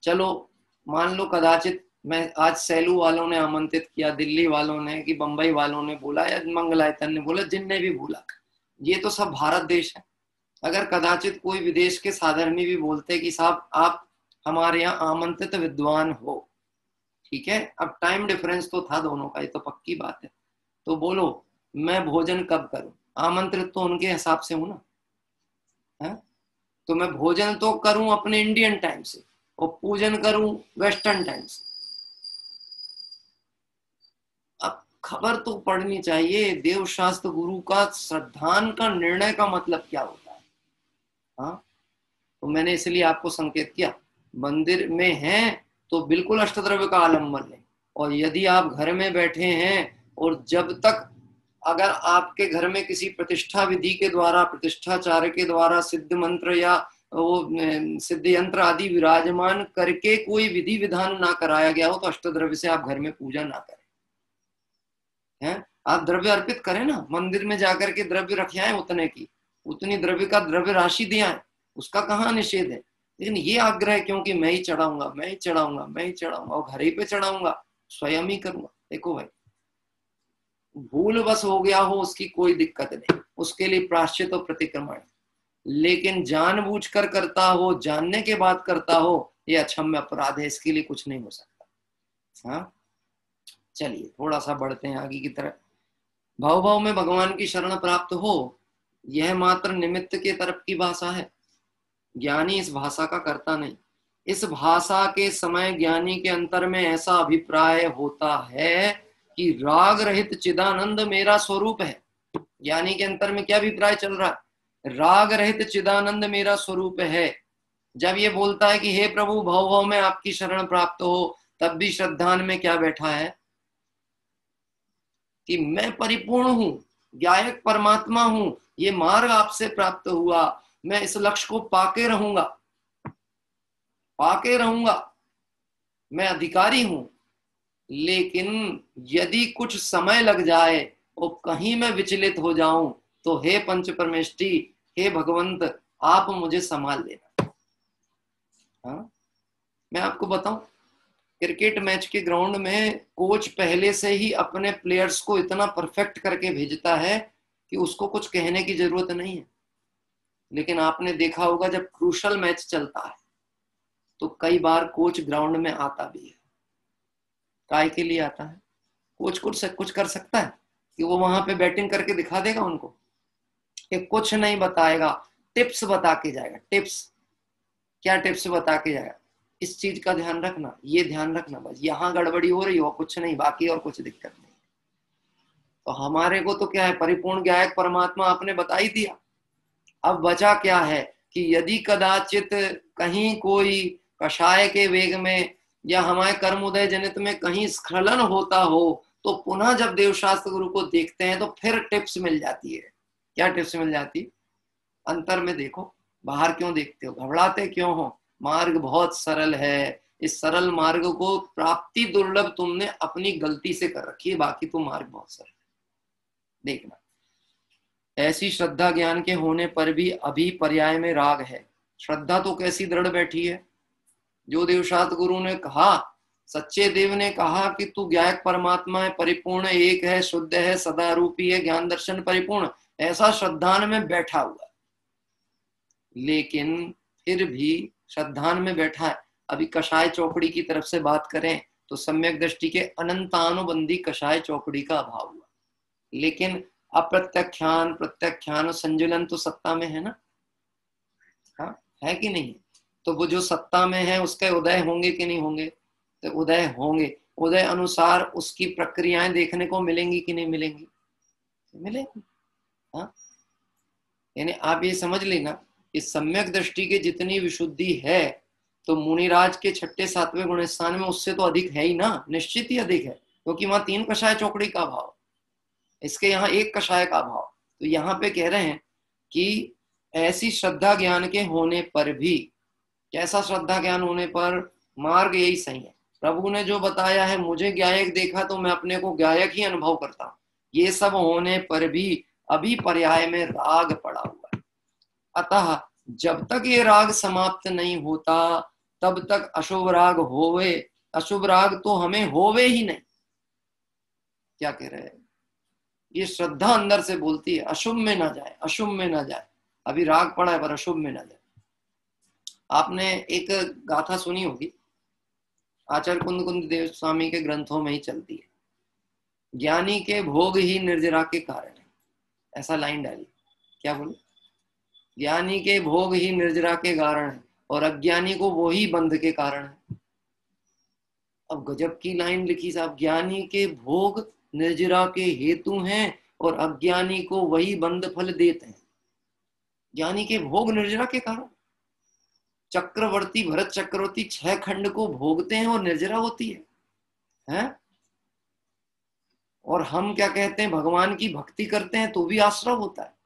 चलो मान लो कदाचित मैं आज सैलू वालों ने आमंत्रित किया, दिल्ली वालों ने कि बंबई वालों ने बोला, या मंगलायतन ने बोला, जिनने भी बोला, ये तो सब भारत देश है। अगर कदाचित कोई विदेश के साधर्मी भी बोलते कि साहब आप हमारे यहाँ आमंत्रित विद्वान हो, ठीक है, अब टाइम डिफरेंस तो था दोनों का, ये तो पक्की बात है, तो बोलो मैं भोजन कब करूं, आमंत्रित तो उनके हिसाब से हूं ना, है? तो मैं भोजन तो करूं अपने इंडियन टाइम से और पूजन करूं वेस्टर्न टाइम से। अब खबर तो पढ़नी चाहिए, देवशास्त्र गुरु का श्रद्धान का निर्णय का मतलब क्या होता है। हाँ, तो मैंने इसलिए आपको संकेत किया, मंदिर में हैं तो बिल्कुल अष्टद्रव्य का आलंबन लें, और यदि आप घर में बैठे हैं और जब तक अगर आपके घर में किसी प्रतिष्ठा विधि के द्वारा, प्रतिष्ठाचार्य के द्वारा सिद्ध मंत्र या वो सिद्ध यंत्र आदि विराजमान करके कोई विधि विधान ना कराया गया हो, तो अष्टद्रव्य से आप घर में पूजा ना करें, हैं? आप द्रव्य अर्पित करें ना, मंदिर में जाकर के द्रव्य रखे आए उतने की, उतनी द्रव्य का द्रव्य राशि दिया है, उसका कहाँ निषेध है। लेकिन ये आग्रह क्योंकि मैं ही चढ़ाऊंगा, मैं ही चढ़ाऊंगा, मैं ही चढ़ाऊंगा, और घर ही पे चढ़ाऊंगा, स्वयं ही करूंगा। देखो भाई, भूल बस हो गया हो उसकी कोई दिक्कत नहीं, उसके लिए प्रायश्चित और प्रतिक्रमण, लेकिन जानबूझकर करता हो, जानने के बाद करता हो, ये अक्षम्य अपराध है, इसके लिए कुछ नहीं हो सकता। हाँ, चलिए थोड़ा सा बढ़ते हैं आगे की तरफ। भाव भाव में भगवान की शरण प्राप्त हो, यह मात्र निमित्त के तरफ की भाषा है, ज्ञानी इस भाषा का करता नहीं। इस भाषा के समय ज्ञानी के अंतर में ऐसा अभिप्राय होता है कि राग रहित चिदानंद मेरा स्वरूप है। ज्ञानी के अंतर में क्या अभिप्राय चल रहा है, राग रहित चिदानंद मेरा स्वरूप है। जब ये बोलता है कि हे प्रभु भाव भाव में आपकी शरण प्राप्त हो, तब भी श्रद्धान में क्या बैठा है, कि मैं परिपूर्ण हूं, गायक परमात्मा हूं, ये मार्ग आपसे प्राप्त हुआ, मैं इस लक्ष्य को पाके रहूंगा, मैं अधिकारी हूं। लेकिन यदि कुछ समय लग जाए और कहीं मैं विचलित हो जाऊं तो हे पंच परमेष्ठी, हे भगवंत, आप मुझे संभाल लेना। हाँ? मैं आपको बताऊं, क्रिकेट मैच के ग्राउंड में कोच पहले से ही अपने प्लेयर्स को इतना परफेक्ट करके भेजता है कि उसको कुछ कहने की जरूरत नहीं है। लेकिन आपने देखा होगा जब क्रूशल मैच चलता है तो कई बार कोच ग्राउंड में आता भी है। काय के लिए आता है? कोच कुछ कर सकता है कि वो वहां पे बैटिंग करके दिखा देगा उनको? कि कुछ नहीं बताएगा, टिप्स बता के जाएगा। टिप्स, क्या टिप्स बता के जाएगा? इस चीज का ध्यान रखना, ये ध्यान रखना, बस यहाँ गड़बड़ी हो रही हो, कुछ नहीं, बाकी और कुछ दिक्कत नहीं। तो हमारे को तो क्या है, परिपूर्ण गायक परमात्मा आपने बता ही दिया। अब बचा क्या है कि यदि कदाचित कहीं कोई कषाय के वेग में या हमारे कर्मोदय जनित में कहीं स्खलन होता हो तो पुनः जब देवशास्त्र गुरु को देखते हैं तो फिर टिप्स मिल जाती है। क्या टिप्स मिल जाती? अंतर में देखो, बाहर क्यों देखते हो, घबराते क्यों हो? मार्ग बहुत सरल है, इस सरल मार्ग को प्राप्ति दुर्लभ तुमने अपनी गलती से कर रखी है, बाकी तो मार्ग बहुत सरल है। देखना, ऐसी श्रद्धा ज्ञान के होने पर भी अभी पर्याय में राग है। श्रद्धा तो कैसी दृढ़ बैठी है, जो देवशास्त्र गुरु ने कहा, सच्चे देव ने कहा कि तू गायक परमात्मा है, परिपूर्ण एक है, शुद्ध है, सदा रूपी है, ज्ञान दर्शन परिपूर्ण, ऐसा श्रद्धान में बैठा हुआ। लेकिन फिर भी श्रद्धान में बैठा है। अभी कषाय चौकड़ी की तरफ से बात करें तो सम्यक दृष्टि के अनंतानुबंधी कषाय चौकड़ी का अभाव हुआ। लेकिन अप्रत्यख्यान, प्रत्यख्यान, संजुलन तो सत्ता में है ना? हाँ, है कि नहीं? तो वो जो सत्ता में है उसके उदय होंगे कि नहीं होंगे? तो उदय होंगे। उदय अनुसार उसकी प्रक्रियाएं देखने को मिलेंगी कि नहीं मिलेंगी? मिलेंगी। हाँ, यानी आप ये समझ लेना कि सम्यक दृष्टि के जितनी विशुद्धि है तो मुनिराज के छठे सातवें गुणस्थान में उससे तो अधिक है ही ना, निश्चित ही अधिक है, क्योंकि वहां 3 कषाय चौकड़ी का भाव, इसके यहाँ 1 कषाय का भाव। तो यहाँ पे कह रहे हैं कि ऐसी श्रद्धा ज्ञान के होने पर भी, कैसा श्रद्धा ज्ञान होने पर? मार्ग यही सही है, प्रभु ने जो बताया है, मुझे गायक देखा तो मैं अपने को गायक ही अनुभव करता हूं, ये सब होने पर भी अभी पर्याय में राग पड़ा हुआ है। अतः जब तक ये राग समाप्त नहीं होता तब तक अशुभ राग होवे, अशुभ राग तो हमें होवे ही नहीं। क्या कह रहे हैं? ये श्रद्धा अंदर से बोलती है अशुभ में ना जाए, अशुभ में ना जाए। अभी राग पड़ा है पर अशुभ में ना जाए। आपने एक गाथा सुनी होगी, आचार्य कुंद देव स्वामी के ग्रंथों में ही चलती है, ज्ञानी के भोग ही निर्जरा के कारण है। ऐसा लाइन डाली, क्या बोले? ज्ञानी के भोग ही निर्जरा के कारण है और अज्ञानी को वो ही बंध के कारण है। अब गजब की लाइन लिखी साहब, ज्ञानी के भोग निर्जरा के हेतु हैं और अज्ञानी को वही बंध फल देते हैं। ज्ञानी के भोग निर्जरा के कारण, चक्रवर्ती भरत चक्रवर्ती 6 खंड को भोगते हैं और निर्जरा होती है? और हम क्या कहते हैं, भगवान की भक्ति करते हैं तो भी आश्रव होता है।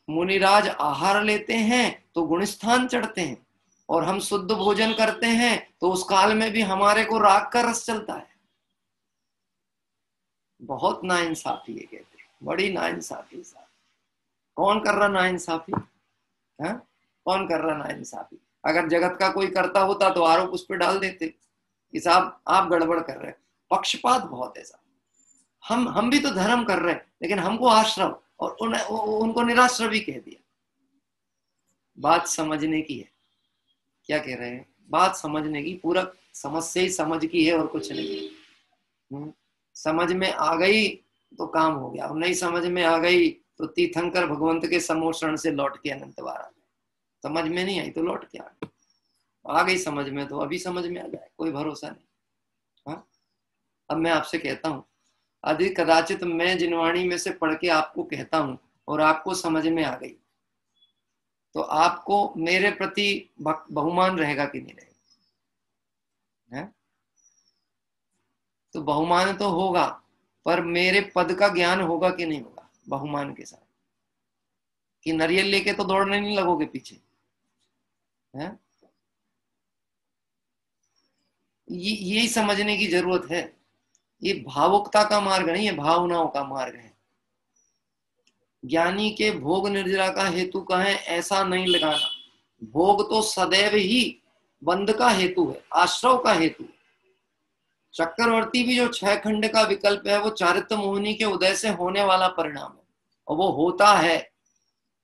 मुनिराज आहार लेते हैं तो गुणस्थान चढ़ते हैं, और हम शुद्ध भोजन करते हैं तो उस काल में भी हमारे को राग का रस चलता है। बहुत नाइंसाफी है, कहते हैं, बड़ी नाइंसाफी साहब। कौन कर रहा नाइंसाफी? कौन कर रहा नाइंसाफी? अगर जगत का कोई करता होता तो आरोप उस पर डाल देते कि साहब आप गड़बड़ कर रहे हैं। पक्षपात बहुत है साहब। हम भी तो धर्म कर रहे हैं, लेकिन हमको आश्रम और उनको निराश्रवी कह दिया। बात समझने की है। क्या कह रहे हैं? बात समझने की, पूरा समस्या ही समझ की है और कुछ नहीं। समझ में आ गई तो काम हो गया, और नहीं समझ में आ गई तो तीर्थंकर भगवंत के समोषण से लौट के अनंत बार आ गए। समझ में नहीं आई तो लौट के आ गई समझ में, तो अभी समझ में आ जाए, कोई भरोसा नहीं। हाँ, अब मैं आपसे कहता हूं, अधिक कदाचित मैं जिनवाणी में से पढ़ के आपको कहता हूं और आपको समझ में आ गई तो आपको मेरे प्रति बहुमान रहेगा कि नहीं रहेगा? तो बहुमान तो होगा, पर मेरे पद का ज्ञान होगा कि नहीं होगा बहुमान के साथ? कि नारियल लेके तो दौड़ने नहीं लगोगे पीछे, है? यही समझने की जरूरत है। ये भावुकता का मार्ग नहीं है, भावनाओं का मार्ग है। ज्ञानी के भोग निर्जरा का हेतु का है ऐसा नहीं लगाना। भोग तो सदैव ही बंध का हेतु है, आश्रव का हेतु है। चक्रवर्ती भी जो 6 खंड का विकल्प है वो चारित्र मोहिनी के उदय से होने वाला परिणाम है, और वो होता है,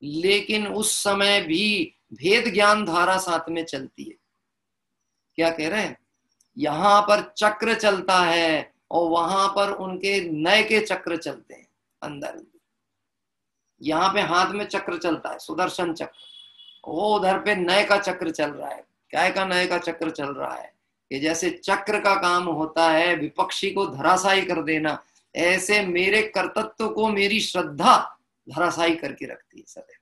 लेकिन उस समय भी भेद ज्ञान धारा साथ में चलती है। क्या कह रहे हैं? यहां पर चक्र चलता है और वहां पर उनके नए के चक्र चलते हैं अंदर। यहाँ पे हाथ में चक्र चलता है, सुदर्शन चक्र, वो उधर पे नए का चक्र चल रहा है। क्या का नए का चक्र चल रहा है? कि जैसे चक्र का काम होता है विपक्षी को धराशायी कर देना, ऐसे मेरे कर्तृत्व को मेरी श्रद्धा धराशायी करके रखती है सदैव।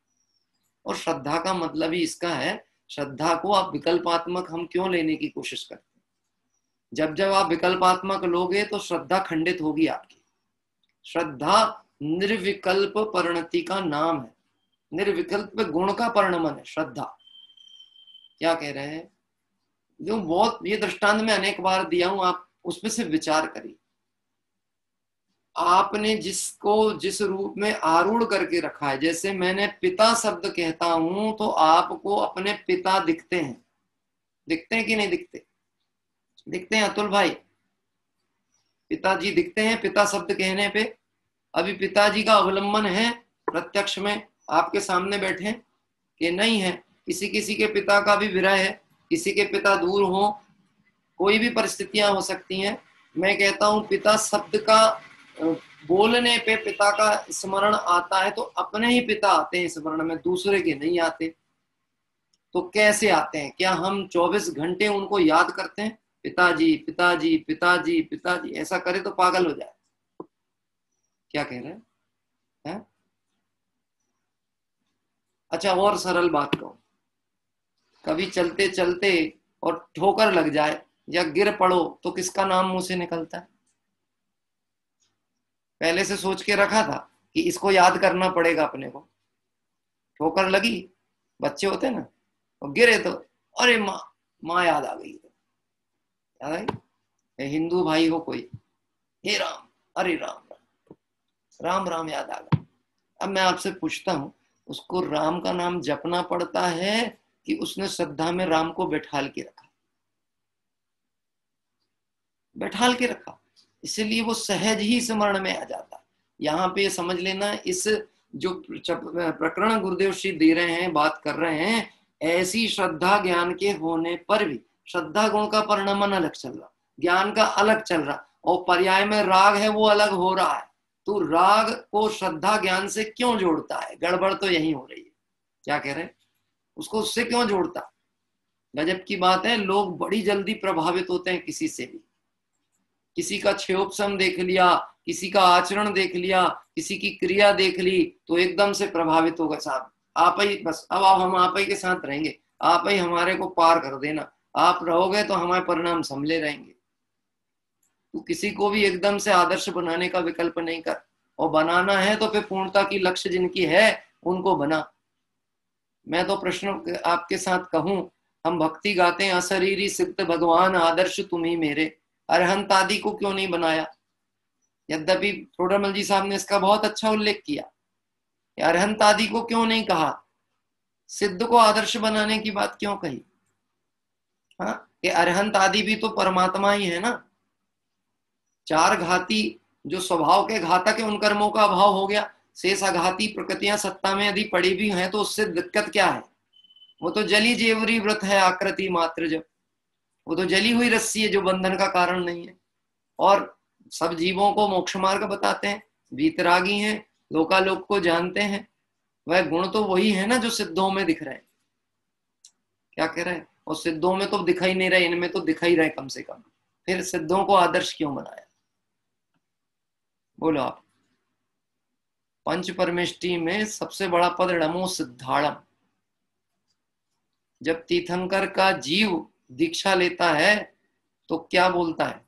और श्रद्धा का मतलब ही इसका है, श्रद्धा को आप विकल्पात्मक हम क्यों लेने की कोशिश करते हैं? जब जब आप विकल्पात्मक लोगे तो श्रद्धा खंडित होगी आपकी। श्रद्धा निर्विकल्प परिणति का नाम है, निर्विकल्प गुण का परिणमन है श्रद्धा। क्या कह रहे हैं? जो बहुत ये दृष्टांत में अनेक बार दिया हूं, आप उसमें से विचार करिए। आपने जिसको जिस रूप में आरूढ़ करके रखा है, जैसे मैंने पिता शब्द कहता हूं तो आपको अपने पिता दिखते हैं, दिखते हैं कि नहीं दिखते? दिखते हैं अतुल भाई? पिताजी दिखते हैं पिता शब्द कहने पे? अभी पिताजी का अवलंबन है प्रत्यक्ष में आपके सामने बैठे कि नहीं है? किसी किसी के पिता का भी विरह है, किसी के पिता दूर हो, कोई भी परिस्थितियां हो सकती हैं। मैं कहता हूं पिता शब्द का बोलने पे पिता का स्मरण आता है तो अपने ही पिता आते हैं स्मरण में, दूसरे के नहीं आते। तो कैसे आते हैं? क्या हम 24 घंटे उनको याद करते हैं पिताजी पिताजी पिताजी पिताजी? ऐसा करे तो पागल हो जाए। क्या कह रहे हैं? अच्छा, और सरल बात कहूं, कभी चलते चलते और ठोकर लग जाए या गिर पड़ो तो किसका नाम मुंह से निकलता है? पहले से सोच के रखा था कि इसको याद करना पड़ेगा अपने को। ठोकर लगी, बच्चे होते ना, और गिरे तो अरे माँ, माँ याद आ गई। याद आई? हिंदू भाई हो कोई, हे राम, अरे राम राम राम याद आ गया। अब मैं आपसे पूछता हूं, उसको राम का नाम जपना पड़ता है कि उसने श्रद्धा में राम को बैठाल के रखा? बैठाल के रखा, इसलिए वो सहज ही स्मरण में आ जाता। यहाँ पे समझ लेना, इस जो प्रकरण गुरुदेव श्री दे रहे हैं, बात कर रहे हैं, ऐसी श्रद्धा ज्ञान के होने पर भी श्रद्धा गुण का परिणमन अलग चल रहा, ज्ञान का अलग चल रहा, और पर्याय में राग है वो अलग हो रहा है। तो राग को श्रद्धा ज्ञान से क्यों जोड़ता है? गड़बड़ तो यही हो रही है। क्या कह रहे हैं? उसको उससे क्यों जोड़ता? गजब की बात है, लोग बड़ी जल्दी प्रभावित होते हैं किसी से भी। किसी का क्षयोपशम देख लिया, किसी का आचरण देख लिया, किसी की क्रिया देख ली तो एकदम से प्रभावित हो गए, साहब आप ही बस, अब हम आप ही के साथ रहेंगे, आप ही हमारे को पार कर देना, आप रहोगे तो हमारे परिणाम संभले रहेंगे। तो किसी को भी एकदम से आदर्श बनाने का विकल्प नहीं कर, और बनाना है तो फिर पूर्णता की लक्ष्य जिनकी है उनको बना। मैं तो प्रश्न आपके साथ कहूं, हम भक्ति गाते हैं, अशरीरी सिद्ध भगवान आदर्श तुम ही मेरे, अरहंत आदि को क्यों नहीं बनाया? यद्यपि थोड़रमल जी साहब ने इसका बहुत अच्छा उल्लेख किया, अरहंत आदि को क्यों नहीं कहा? सिद्ध को आदर्श बनाने की बात क्यों कही? हाँ, कि अरहंत आदि भी तो परमात्मा ही है ना। 4 घाती जो स्वभाव के घातक है उन कर्मों का अभाव हो गया, शेष अघाती प्रकृतियां सत्ता में यदि पड़ी भी हैं तो उससे दिक्कत क्या है? वो तो जली जेवरी व्रत है, आकृति मात्र, जब वो तो जली हुई रस्सी है जो बंधन का कारण नहीं है। और सब जीवों को मोक्ष मार्ग बताते हैं, वीतरागी हैं, लोकालोक को जानते हैं, वह गुण तो वही है ना जो सिद्धों में दिख रहे हैं। क्या कह रहे हैं? और सिद्धों में तो दिखाई नहीं रहे, इनमें तो दिखाई रहे कम से कम। फिर सिद्धों को आदर्श क्यों बनाया? बोलो आप। पंच परमेष्टि में सबसे बड़ा पद नमो सिद्धाणम। जब तीर्थंकर का जीव दीक्षा लेता है तो क्या बोलता है?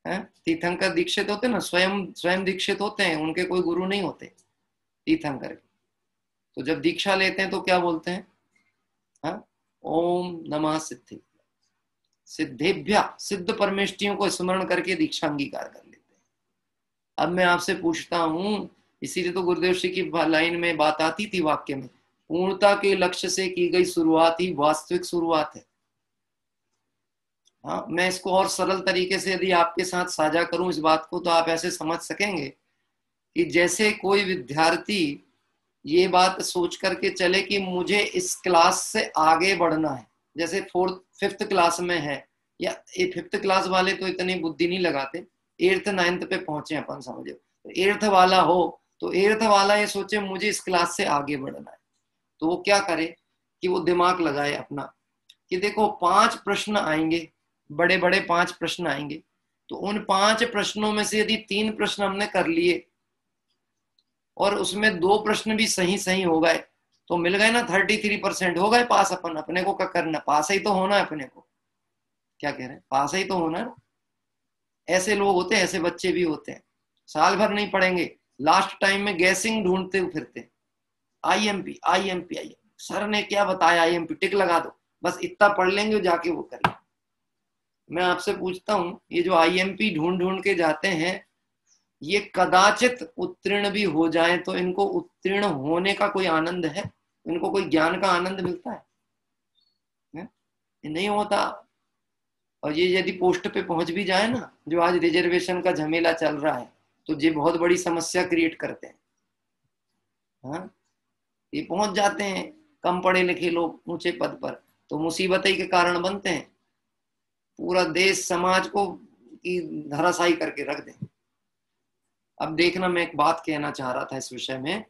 हैं। तीर्थंकर दीक्षित होते ना, स्वयं दीक्षित होते हैं, उनके कोई गुरु नहीं होते तीर्थंकर के। तो जब दीक्षा लेते हैं तो क्या बोलते हैं? हाँ, ओम नमः सिद्धि सिद्धेभ्य, सिद्ध परमेष्टियों को स्मरण करके दीक्षा अंगीकार कर लेते हैं। अब मैं आपसे पूछता हूं, इसीलिए तो गुरुदेव श्री की लाइन में बात आती थी वाक्य में, पूर्णता के लक्ष्य से की गई शुरुआत ही वास्तविक शुरुआत है। हाँ, मैं इसको और सरल तरीके से यदि आपके साथ साझा करूं इस बात को, तो आप ऐसे समझ सकेंगे कि जैसे कोई विद्यार्थी ये बात सोच करके चले कि मुझे इस क्लास से आगे बढ़ना है, जैसे 5th क्लास में है, या 5th क्लास वाले तो इतनी बुद्धि नहीं लगाते, 8th 9th पे पहुंचे अपन समझो, तो 8th वाला हो तो 8th वाला ये सोचे मुझे इस क्लास से आगे बढ़ना है, तो वो क्या करे कि वो दिमाग लगाए अपना कि देखो 5 प्रश्न आएंगे, बड़े बड़े 5 प्रश्न आएंगे, तो उन 5 प्रश्नों में से यदि 3 प्रश्न हमने कर लिए और उसमें 2 प्रश्न भी सही हो गए, तो मिल गए ना 33% हो गए पास। अपने को क्या करना, पास ही तो होना है अपने को, क्या कह रहे हैं, पास ही तो होना है। ऐसे लोग होते हैं, ऐसे बच्चे भी होते हैं, साल भर नहीं पढ़ेंगे, लास्ट टाइम में गैसिंग ढूंढते फिरते, आईएमपी सर ने क्या बताया, आईएमपी टिक लगा दो, बस इतना पढ़ लेंगे जाके वो करेंगे। मैं आपसे पूछता हूं, ये जो आईएमपी ढूंढ के जाते हैं, ये कदाचित उत्तीर्ण भी हो जाए तो इनको उत्तीर्ण होने का कोई आनंद है? इनको कोई ज्ञान का आनंद मिलता है? नहीं होता। और ये यदि पोस्ट पे पहुंच भी जाए ना, जो आज रिजर्वेशन का झमेला चल रहा है, तो ये बहुत बड़ी समस्या क्रिएट करते हैं। हाँ, ये पहुंच जाते हैं कम पढ़े लिखे लोग ऊंचे पद पर, तो मुसीबत ही के कारण बनते हैं, पूरा देश समाज को की धराशायी करके रख दें। अब देखना, मैं एक बात कहना चाह रहा था इस विषय में,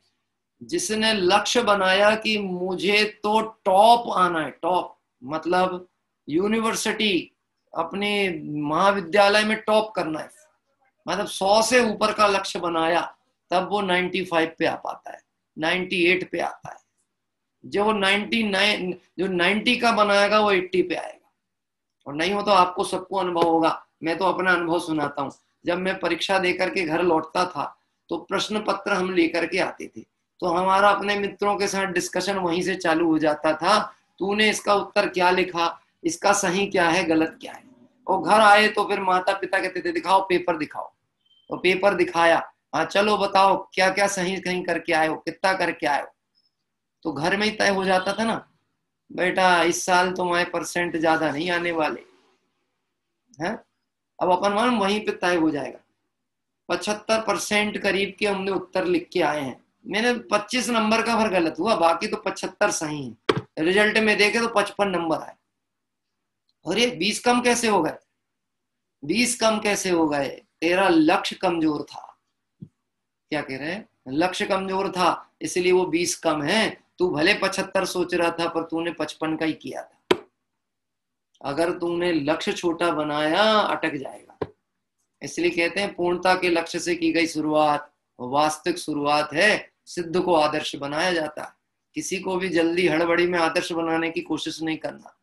जिसने लक्ष्य बनाया कि मुझे तो टॉप आना है, टॉप मतलब यूनिवर्सिटी, अपने महाविद्यालय में टॉप करना है, मतलब 100 से ऊपर का लक्ष्य बनाया, तब वो 95 पे आ पाता है, 98 पे आता है। जो 90 का बनाएगा वो 80 पे आएगा। और नहीं हो तो आपको सबको अनुभव होगा, मैं तो अपना अनुभव सुनाता हूँ। जब मैं परीक्षा देकर के घर लौटता था तो प्रश्न पत्र हम लेकर के आते थे, तो हमारा अपने मित्रों के साथ डिस्कशन वहीं से चालू हो जाता था, तूने इसका उत्तर क्या लिखा, इसका सही क्या है, गलत क्या है। और घर आए तो फिर माता पिता कहते थे दिखाओ पेपर दिखाओ, तो पेपर दिखाया, हाँ चलो बताओ क्या क्या सही कहीं करके आए हो, कितना करके आए हो। तो घर में ही तय हो जाता था ना, बेटा इस साल तुम्हारे परसेंट ज्यादा नहीं आने वाले हैं। अब अपन मान वहीं पे तय हो जाएगा, 75% करीब के हमने उत्तर लिख के आए हैं, मैंने 25 नंबर का भर गलत हुआ, बाकी तो 75 सही है। रिजल्ट में देखे तो 55 नंबर आए। अरे 20 कम कैसे हो गए, 20 कम कैसे हो गए? तेरा लक्ष्य कमजोर था। क्या कह रहे हैं, लक्ष्य कमजोर था इसलिए वो 20 कम है। तू भले 75 सोच रहा था पर तूने 55 का ही किया था। अगर तुमने लक्ष्य छोटा बनाया अटक जाएगा। इसलिए कहते हैं पूर्णता के लक्ष्य से की गई शुरुआत वास्तविक शुरुआत है, सिद्ध को आदर्श बनाया जाता है। किसी को भी जल्दी हड़बड़ी में आदर्श बनाने की कोशिश नहीं करना।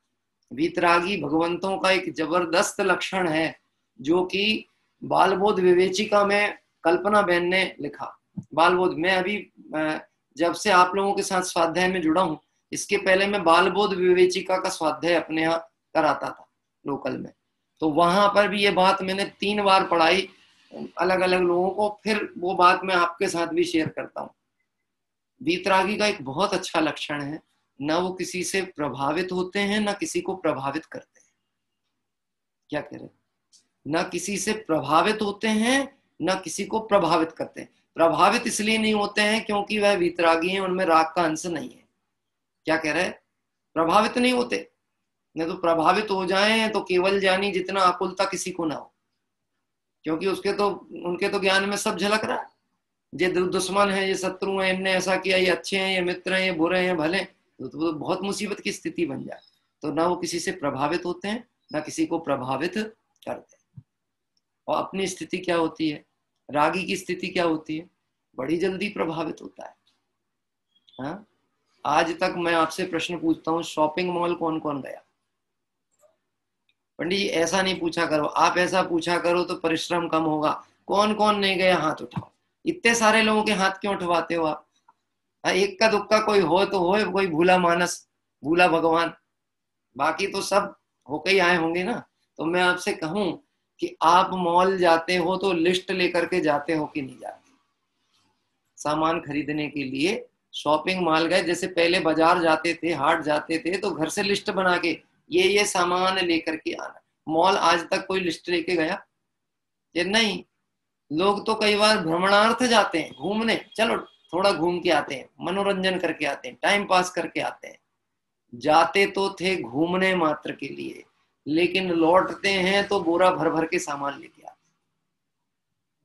वीतरागी भगवंतों का एक जबरदस्त लक्षण है, जो कि बालबोध विवेचिका में कल्पना बहन ने लिखा। बालबोध, मैं अभी जब से आप लोगों के साथ स्वाध्याय में जुड़ा हूं, इसके पहले मैं बालबोध विवेचिका का स्वाध्याय अपने यहाँ कराता था लोकल में, तो वहां पर भी ये बात मैंने 3 बार पढ़ाई अलग अलग लोगों को, फिर वो बात मैं आपके साथ भी शेयर करता हूँ। वीतरागी का एक बहुत अच्छा लक्षण है, न वो किसी से प्रभावित होते हैं न किसी को प्रभावित करते हैं। क्या कह रहे, न किसी से प्रभावित होते हैं न किसी को प्रभावित करते हैं। प्रभावित इसलिए नहीं होते हैं क्योंकि वह वीतरागी हैं, उनमें राग का अंश नहीं है। क्या कह रहे हैं, प्रभावित नहीं होते, नहीं तो प्रभावित हो जाएं तो केवल जानी जितना आकुलता किसी को ना हो, क्योंकि उनके तो ज्ञान में सब झलक रहा है। ये दुश्मन है, ये शत्रु है, इनने ऐसा किया, ये अच्छे हैं, ये मित्र हैं, ये बुरे हैं, भले, तो बहुत मुसीबत की स्थिति बन जाए। तो ना वो किसी से प्रभावित होते हैं ना किसी को प्रभावित करते हैं। और अपनी स्थिति क्या होती है, रागी की स्थिति क्या होती है, बड़ी जल्दी प्रभावित होता है। हाँ, आज तक मैं आपसे प्रश्न पूछता हूँ, शॉपिंग मॉल कौन कौन गया? पंडित जी ऐसा नहीं पूछा करो, आप ऐसा पूछा करो तो परिश्रम कम होगा। कौन कौन नहीं गए हाथ उठाओ। इतने सारे लोगों के हाथ क्यों उठवाते हो आप? एक का दुक्का कोई हो तो हो, कोई भूला मानस, भूला भगवान, बाकी तो सब होके ही आए होंगे ना। तो मैं आपसे कहूं कि आप मॉल जाते हो तो लिस्ट लेकर के जाते हो कि नहीं जाते? सामान खरीदने के लिए शॉपिंग मॉल गए, जैसे पहले बाजार जाते थे, हाट जाते थे, तो घर से लिस्ट बना के ये सामान लेकर के आना। मॉल आज तक कोई लिस्ट लेके गया? ये नहीं। लोग तो कई बार भ्रमणार्थ जाते हैं, घूमने, चलो थोड़ा घूम के आते हैं, मनोरंजन करके आते हैं, टाइम पास करके आते हैं। जाते तो थे घूमने मात्र के लिए, लेकिन लौटते हैं तो बोरा भर भर के सामान लेके आते।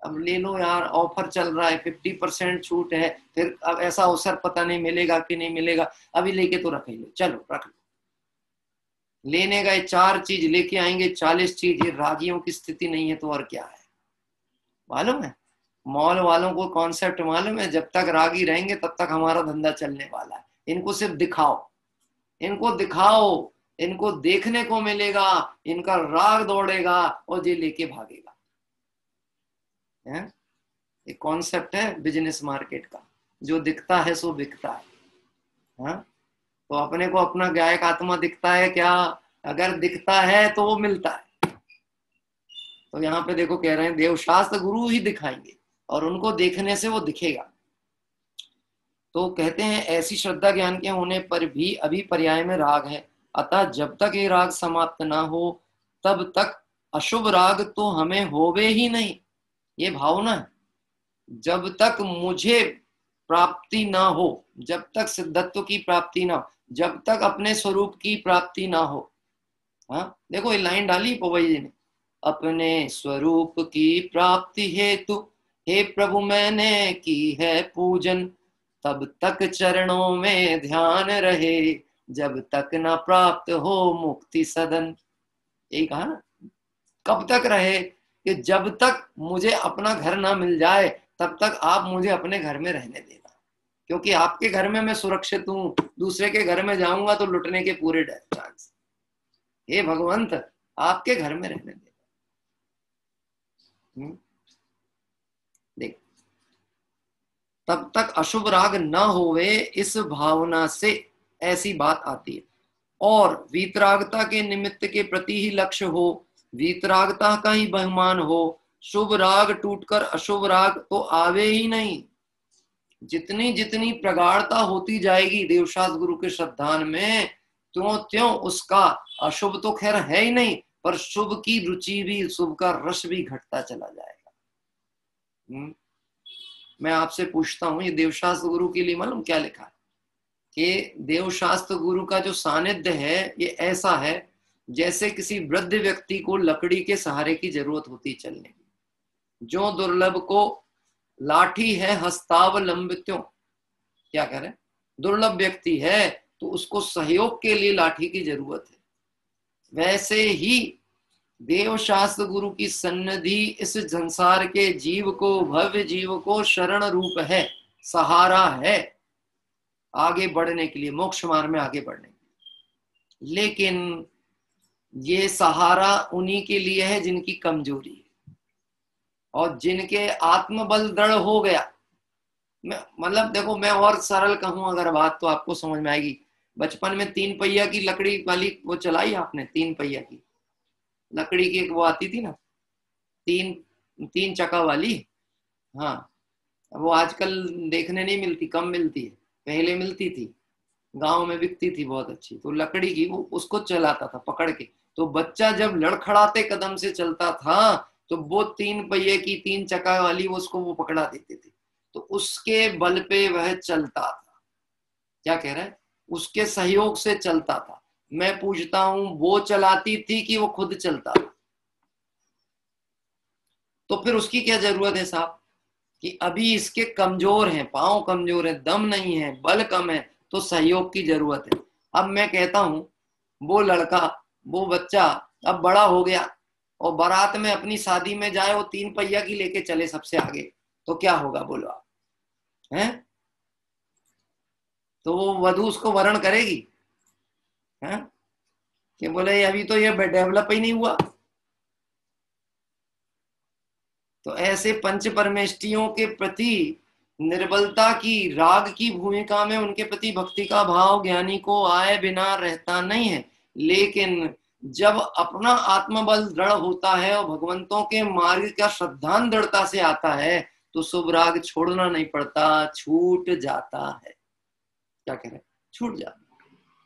अब ले लो यार, ऑफर चल रहा है, 50% छूट है, फिर अब ऐसा अवसर पता नहीं मिलेगा कि नहीं मिलेगा, अभी लेके तो रख ही लो, चलो रख लो। लेने गए 4 चीज, लेके आएंगे 40 चीज। ये रागियों की स्थिति नहीं है तो और क्या है? मालूम है मॉल वालों को कॉन्सेप्ट मालूम है, जब तक रागी रहेंगे तब तक हमारा धंधा चलने वाला है। इनको सिर्फ दिखाओ, इनको दिखाओ, इनको देखने को मिलेगा, इनका राग दौड़ेगा और ये लेके भागेगा। एक कॉन्सेप्ट है बिजनेस मार्केट का, जो दिखता है सो बिकता है। तो अपने को अपना गायक आत्मा दिखता है क्या? अगर दिखता है तो वो मिलता है। तो यहाँ पे देखो कह रहे हैं देवशास्त्र गुरु ही दिखाएंगे और उनको देखने से वो दिखेगा। तो कहते हैं ऐसी श्रद्धा ज्ञान के होने पर भी अभी पर्याय में राग है, अतः जब तक ये राग समाप्त ना हो तब तक अशुभ राग तो हमें होवे ही नहीं। ये भावना है, जब तक मुझे प्राप्ति ना हो, जब तक सिद्धत्व की प्राप्ति ना हो, जब तक अपने स्वरूप की प्राप्ति ना हो। हाँ देखो ये लाइन डाली पवई जी ने, अपने स्वरूप की प्राप्ति हेतु हे प्रभु मैंने की है पूजन, तब तक चरणों में ध्यान रहे, जब तक न प्राप्त हो मुक्ति सदन। यही कहा ना, कब तक रहे? कि जब तक मुझे अपना घर ना मिल जाए तब तक आप मुझे अपने घर में रहने देना, क्योंकि आपके घर में मैं सुरक्षित हूं, दूसरे के घर में जाऊंगा तो लुटने के पूरे चांस। हे भगवंत आपके घर में रहने देना। देख, तब तक अशुभ राग न होवे, इस भावना से ऐसी बात आती है। और वीतरागता के निमित्त के प्रति ही लक्ष्य हो, वीतरागता का ही बहमान हो, शुभ राग टूटकर अशुभ राग तो आवे ही नहीं। जितनी जितनी प्रगाढ़ता होती जाएगी देवशास्त्र गुरु के श्रद्धान में, त्यों त्यों उसका अशुभ तो खैर है ही नहीं, पर शुभ की रुचि भी, शुभ का रस भी घटता चला जाएगा। मैं आपसे पूछता हूं, ये देवशास्त्र गुरु के लिए मालूम क्या लिखा है? कि देवशास्त्र गुरु का जो सानिध्य है ये ऐसा है जैसे किसी वृद्ध व्यक्ति को लकड़ी के सहारे की जरूरत होती चलने की, जो दुर्लभ को लाठी है हस्तावलंबित्यों। क्या कह रहे? दुर्लभ व्यक्ति है तो उसको सहयोग के लिए लाठी की जरूरत है। वैसे ही देवशास्त्र गुरु की सन्निधि इस संसार के जीव को, भव्य जीव को शरण रूप है, सहारा है आगे बढ़ने के लिए, मोक्ष मार्ग में आगे बढ़ने के लिए। लेकिन ये सहारा उन्हीं के लिए है जिनकी कमजोरी है और जिनके आत्मबल दृढ़ हो गया। मतलब देखो मैं और सरल कहूं अगर बात तो आपको समझ में आएगी। बचपन में 3 पहिया की लकड़ी वाली वो चलाई आपने? 3 पहिया की लकड़ी की एक वो आती थी ना, 3 चक्का वाली। हाँ वो आजकल देखने नहीं मिलती, कम मिलती है, पहले मिलती थी, गांव में बिकती थी बहुत अच्छी। तो लकड़ी की वो, उसको चलाता था पकड़ के। तो बच्चा जब लड़खड़ाते कदम से चलता था तो वो 3 पहिए की 3 चक्का वाली उसको वो पकड़ा देते थे, तो उसके बल पे वह चलता था। क्या कह रहा है? उसके सहयोग से चलता था। मैं पूछता हूं वो चलाती थी कि वो खुद चलता था? तो फिर उसकी क्या जरूरत है साहब? कि अभी इसके कमजोर हैं, पांव कमजोर है, दम नहीं है, बल कम है, तो सहयोग की जरूरत है। अब मैं कहता हूं वो लड़का, वो बच्चा अब बड़ा हो गया और बारात में अपनी शादी में जाए, वो 3 पहिया की लेके चले सबसे आगे, तो क्या होगा बोलो आप? हैं? तो वो वधू उसको वरण करेगी? हैं? कि बोले अभी तो ये डेवलप ही नहीं हुआ। तो ऐसे पंच परमेष्टियों के प्रति निर्बलता की, राग की भूमिका में उनके प्रति भक्ति का भाव ज्ञानी को आए बिना रहता नहीं है। लेकिन जब अपना आत्मबल दृढ़ होता है और भगवंतों के मार्ग का श्रद्धान दृढ़ता से आता है तो शुभ राग छोड़ना नहीं पड़ता, छूट जाता है। क्या कह रहे हैं? छूट जाता।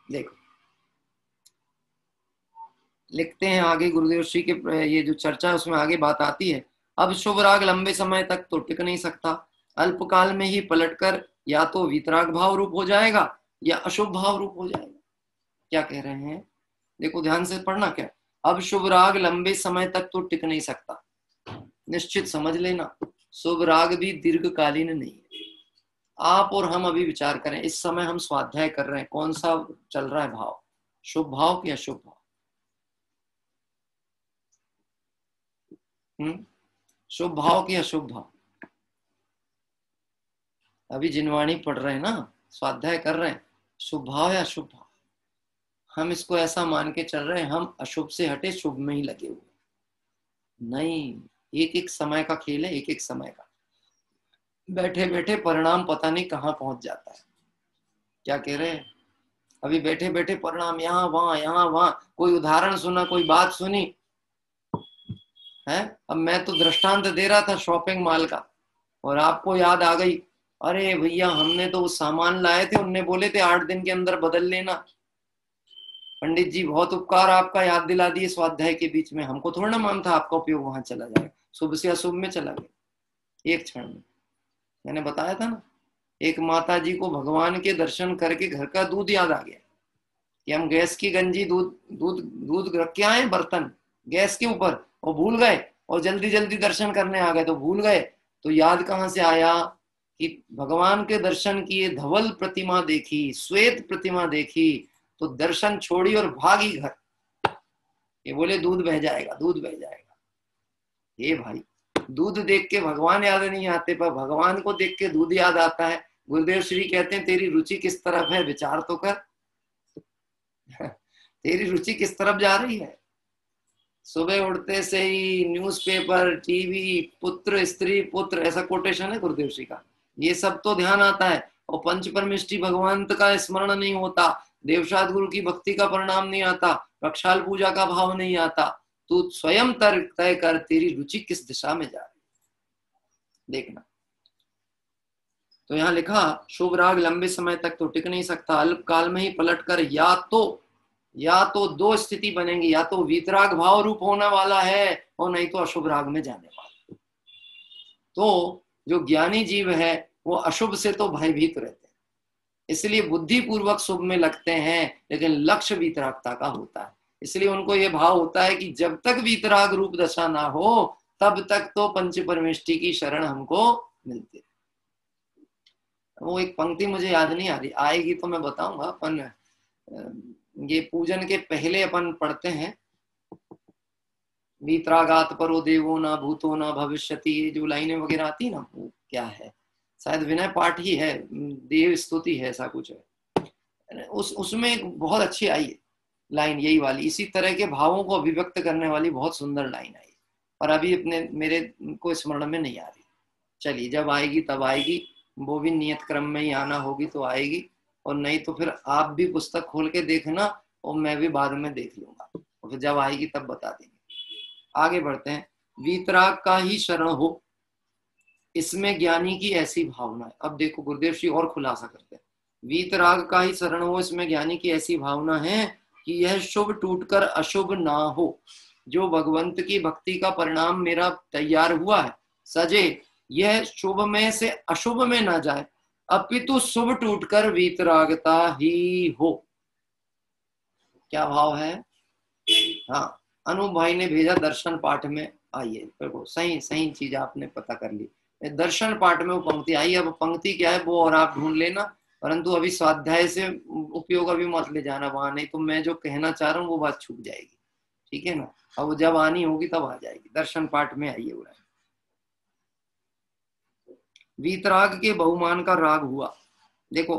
देखो लिखते हैं आगे गुरुदेव श्री के ये जो चर्चा है उसमें आगे बात आती है। अब शुभ राग लंबे समय तक तो टिक नहीं सकता, अल्पकाल में ही पलटकर या तो वीतराग भाव रूप हो जाएगा या अशुभ भाव रूप हो जाएगा। क्या कह रहे हैं? देखो ध्यान से पढ़ना। क्या? अब शुभ राग लंबे समय तक तो टिक नहीं सकता। निश्चित समझ लेना, शुभ राग भी दीर्घकालीन नहीं है। आप और हम अभी विचार करें, इस समय हम स्वाध्याय कर रहे हैं, कौन सा चल रहा है भाव? शुभ भाव कि अशुभ भाव? शुभ भाव कि अशुभ भाव? अभी जिनवाणी पढ़ रहे हैं ना, स्वाध्याय कर रहे हैं, शुभ भाव या अशुभ भाव? हम इसको ऐसा मान के चल रहे हैं हम अशुभ से हटे शुभ में ही लगे हुए। नहीं, एक एक समय का खेल है, एक एक समय का। बैठे बैठे परिणाम पता नहीं कहाँ पहुंच जाता है। क्या कह रहे हैं? अभी बैठे बैठे परिणाम यहाँ वहां। कोई उदाहरण सुना, कोई बात सुनी है। अब मैं तो दृष्टांत दे रहा था शॉपिंग मॉल का और आपको याद आ गई, अरे भैया हमने तो वो सामान लाए थे, उनने बोले थे 8 दिन के अंदर बदल लेना। पंडित जी बहुत उपकार आपका, याद दिला दिए स्वाध्याय के बीच में। हमको थोड़ा ना मालूम था आपका उपयोग वहां चला जाएगा, शुभ से अशुभ में चला गया एक क्षण में। मैंने बताया था ना, एक माता जी को भगवान के दर्शन करके घर का दूध याद आ गया कि हम गैस की गंजी दूध रख के आए बर्तन गैस के ऊपर और भूल गए, और जल्दी जल्दी दर्शन करने आ गए तो भूल गए। तो याद कहाँ से आया कि भगवान के दर्शन किए, धवल प्रतिमा देखी, श्वेत प्रतिमा देखी, तो दर्शन छोड़ी और भागी घर। ये बोले दूध बह जाएगा, दूध बह जाएगा। ये भाई, दूध देख के भगवान याद नहीं आते, पर भगवान को देख के दूध याद आता है। गुरुदेव श्री कहते हैं तेरी रुचि किस तरफ है, विचार तो कर। तेरी रुचि किस तरफ जा रही है? सुबह उठते से ही न्यूज़पेपर, टीवी, पुत्र स्त्री पुत्र, ऐसा कोटेशन है गुरुदेव श्री का। ये सब तो ध्यान आता है और पंच परमेष्टि भगवंत का स्मरण नहीं होता, देवसाद गुरु की भक्ति का परिणाम नहीं आता, रक्षाल पूजा का भाव नहीं आता। तू स्वयं तय कर तेरी रुचि किस दिशा में जा रही है, देखना। तो यहाँ लिखा शुभ राग लंबे समय तक तो टिक नहीं सकता, अल्पकाल में ही पलटकर या तो 2 स्थिति बनेंगी, या तो वीतराग भाव रूप होने वाला है और नहीं तो अशुभ राग में जाने वाला। तो जो ज्ञानी जीव है वो अशुभ से तो भयभीत रहते हैं, इसलिए बुद्धि पूर्वक शुभ में लगते हैं, लेकिन लक्ष्य वीतरागता का होता है। इसलिए उनको ये भाव होता है कि जब तक वीतराग रूप दशा ना हो तब तक तो पंच परमेष्टि की शरण हमको मिलती है। वो एक पंक्ति मुझे याद नहीं आ रही, आएगी तो मैं बताऊंगा। अपन ये पूजन के पहले अपन पढ़ते हैं, वीतरागात परो देवो ना भूतो ना भविष्यति, ये जो लाइनें वगैरह आती ना, वो क्या है, शायद विनय पाठ ही है, देव स्तुति है, ऐसा कुछ है। उसमें एक बहुत अच्छी आई है लाइन, यही वाली, इसी तरह के भावों को अभिव्यक्त करने वाली बहुत सुंदर लाइन आई, और अभी मेरे को स्मरण में नहीं आ रही। चलिए जब आएगी तब आएगी, वो भी नियत क्रम में ही आना होगी तो आएगी, और नहीं तो फिर आप भी पुस्तक खोल के देखना और मैं भी बाद में देख लूंगा, और फिर जब आएगी तब बता देंगे। आगे बढ़ते हैं। वीतराग का ही शरण हो, इसमें ज्ञानी की ऐसी भावना है। अब देखो गुरुदेव श्री और खुलासा करते हैं, वीतराग का ही शरण हो, इसमें ज्ञानी की ऐसी भावना है कि यह शुभ टूटकर अशुभ ना हो। जो भगवंत की भक्ति का परिणाम मेरा तैयार हुआ है सजे, यह शुभ में से अशुभ में ना जाए, अपितु शुभ टूटकर वीतरागता ही हो। क्या भाव है? हाँ, अनु भाई ने भेजा दर्शन पाठ में, आइए देखो, सही चीज आपने पता कर ली। दर्शन पाठ में वो पंक्ति आई, अब पंक्ति क्या है वो और आप ढूंढ लेना, परंतु अभी स्वाध्याय से उपयोग अभी मत ले जाना वहां, नहीं तो मैं जो कहना चाह रहा हूँ वो बात छूट जाएगी, ठीक है ना। अब जब आनी होगी तब आ जाएगी। दर्शन पाठ में आइए। वीतराग के बहुमान का राग हुआ। देखो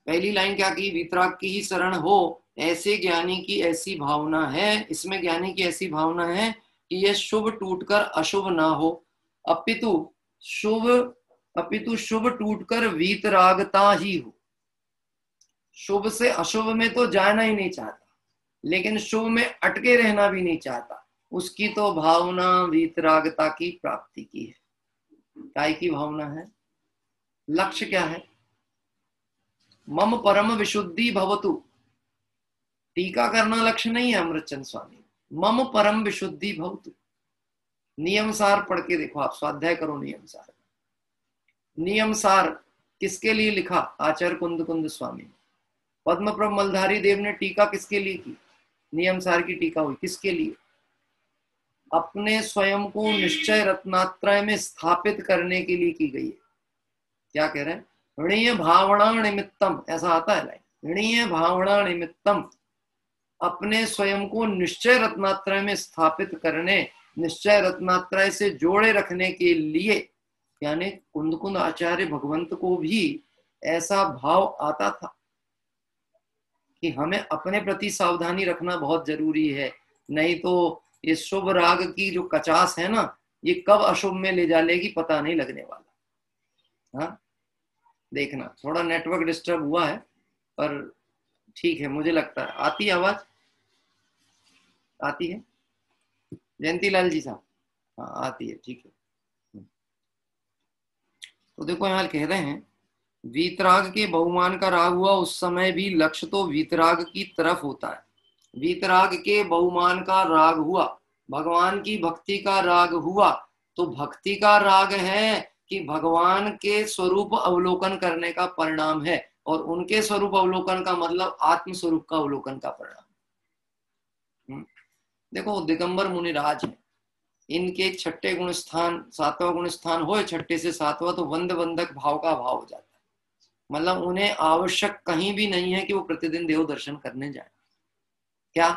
पहली लाइन क्या की, वीतराग की ही शरण हो, ऐसे ज्ञानी की ऐसी भावना है, इसमें ज्ञानी की ऐसी भावना है कि यह शुभ टूटकर अशुभ ना हो, अपितु शुभ टूटकर वीतरागता ही हो। शुभ से अशुभ में तो जाना ही नहीं चाहता, लेकिन शुभ में अटके रहना भी नहीं चाहता। उसकी तो भावना वीतरागता की प्राप्ति की है। काय की भावना है? लक्ष्य क्या है? मम परम विशुद्धि भवतु। टीका करना लक्ष्य नहीं है अमृतचंद स्वामी। मम परम विशुद्धि भवतु, नियम सार पढ़ के देखो आप, स्वाध्याय करो नियम सार। नियम सार किसके लिए लिखा? आचार्य कुंद कुंद स्वामी। पद्मप्रभ मलधारी देव ने टीका किसके लिए की? नियम सार की टीका हुई किसके लिए? अपने स्वयं को निश्चय रत्नात्रय में स्थापित करने के लिए की गई है। क्या कह रहे हैं? ऋणीय भावना निमित्तम, ऐसा आता है लाइन, ऋणीय भावना निमित्तम, अपने स्वयं को निश्चय रत्नात्रय में स्थापित करने, निश्चय रत्नात्रय से जोड़े रखने के लिए। यानी कुंद कुंद आचार्य भगवंत को भी ऐसा भाव आता था कि हमें अपने प्रति सावधानी रखना बहुत जरूरी है, नहीं तो ये शुभ राग की जो कचास है ना, ये कब अशुभ में ले जा लेगी पता नहीं लगने वाला। हाँ, देखना थोड़ा नेटवर्क डिस्टर्ब हुआ है, पर ठीक है, मुझे लगता है आती है आवाज, आती है जयंती लाल जी साहब? हाँ आती है, ठीक है। तो देखो यहाँ कह रहे हैं वीतराग के बहुमान का राग हुआ, उस समय भी लक्ष्य तो वीतराग की तरफ होता है। वीतराग के बहुमान का राग हुआ, भगवान की भक्ति का राग हुआ, तो भक्ति का राग है कि भगवान के स्वरूप अवलोकन करने का परिणाम है, और उनके स्वरूप अवलोकन का मतलब आत्म स्वरूप का अवलोकन का परिणाम। देखो दिगंबर मुनिराज है, इनके छठे गुण स्थान, सातवां गुण स्थान हो, छठे से सातवां, तो वंद वंदक भाव का भाव हो जाता है। मतलब उन्हें आवश्यक कहीं भी नहीं है कि वो प्रतिदिन देव दर्शन करने जाए। क्या?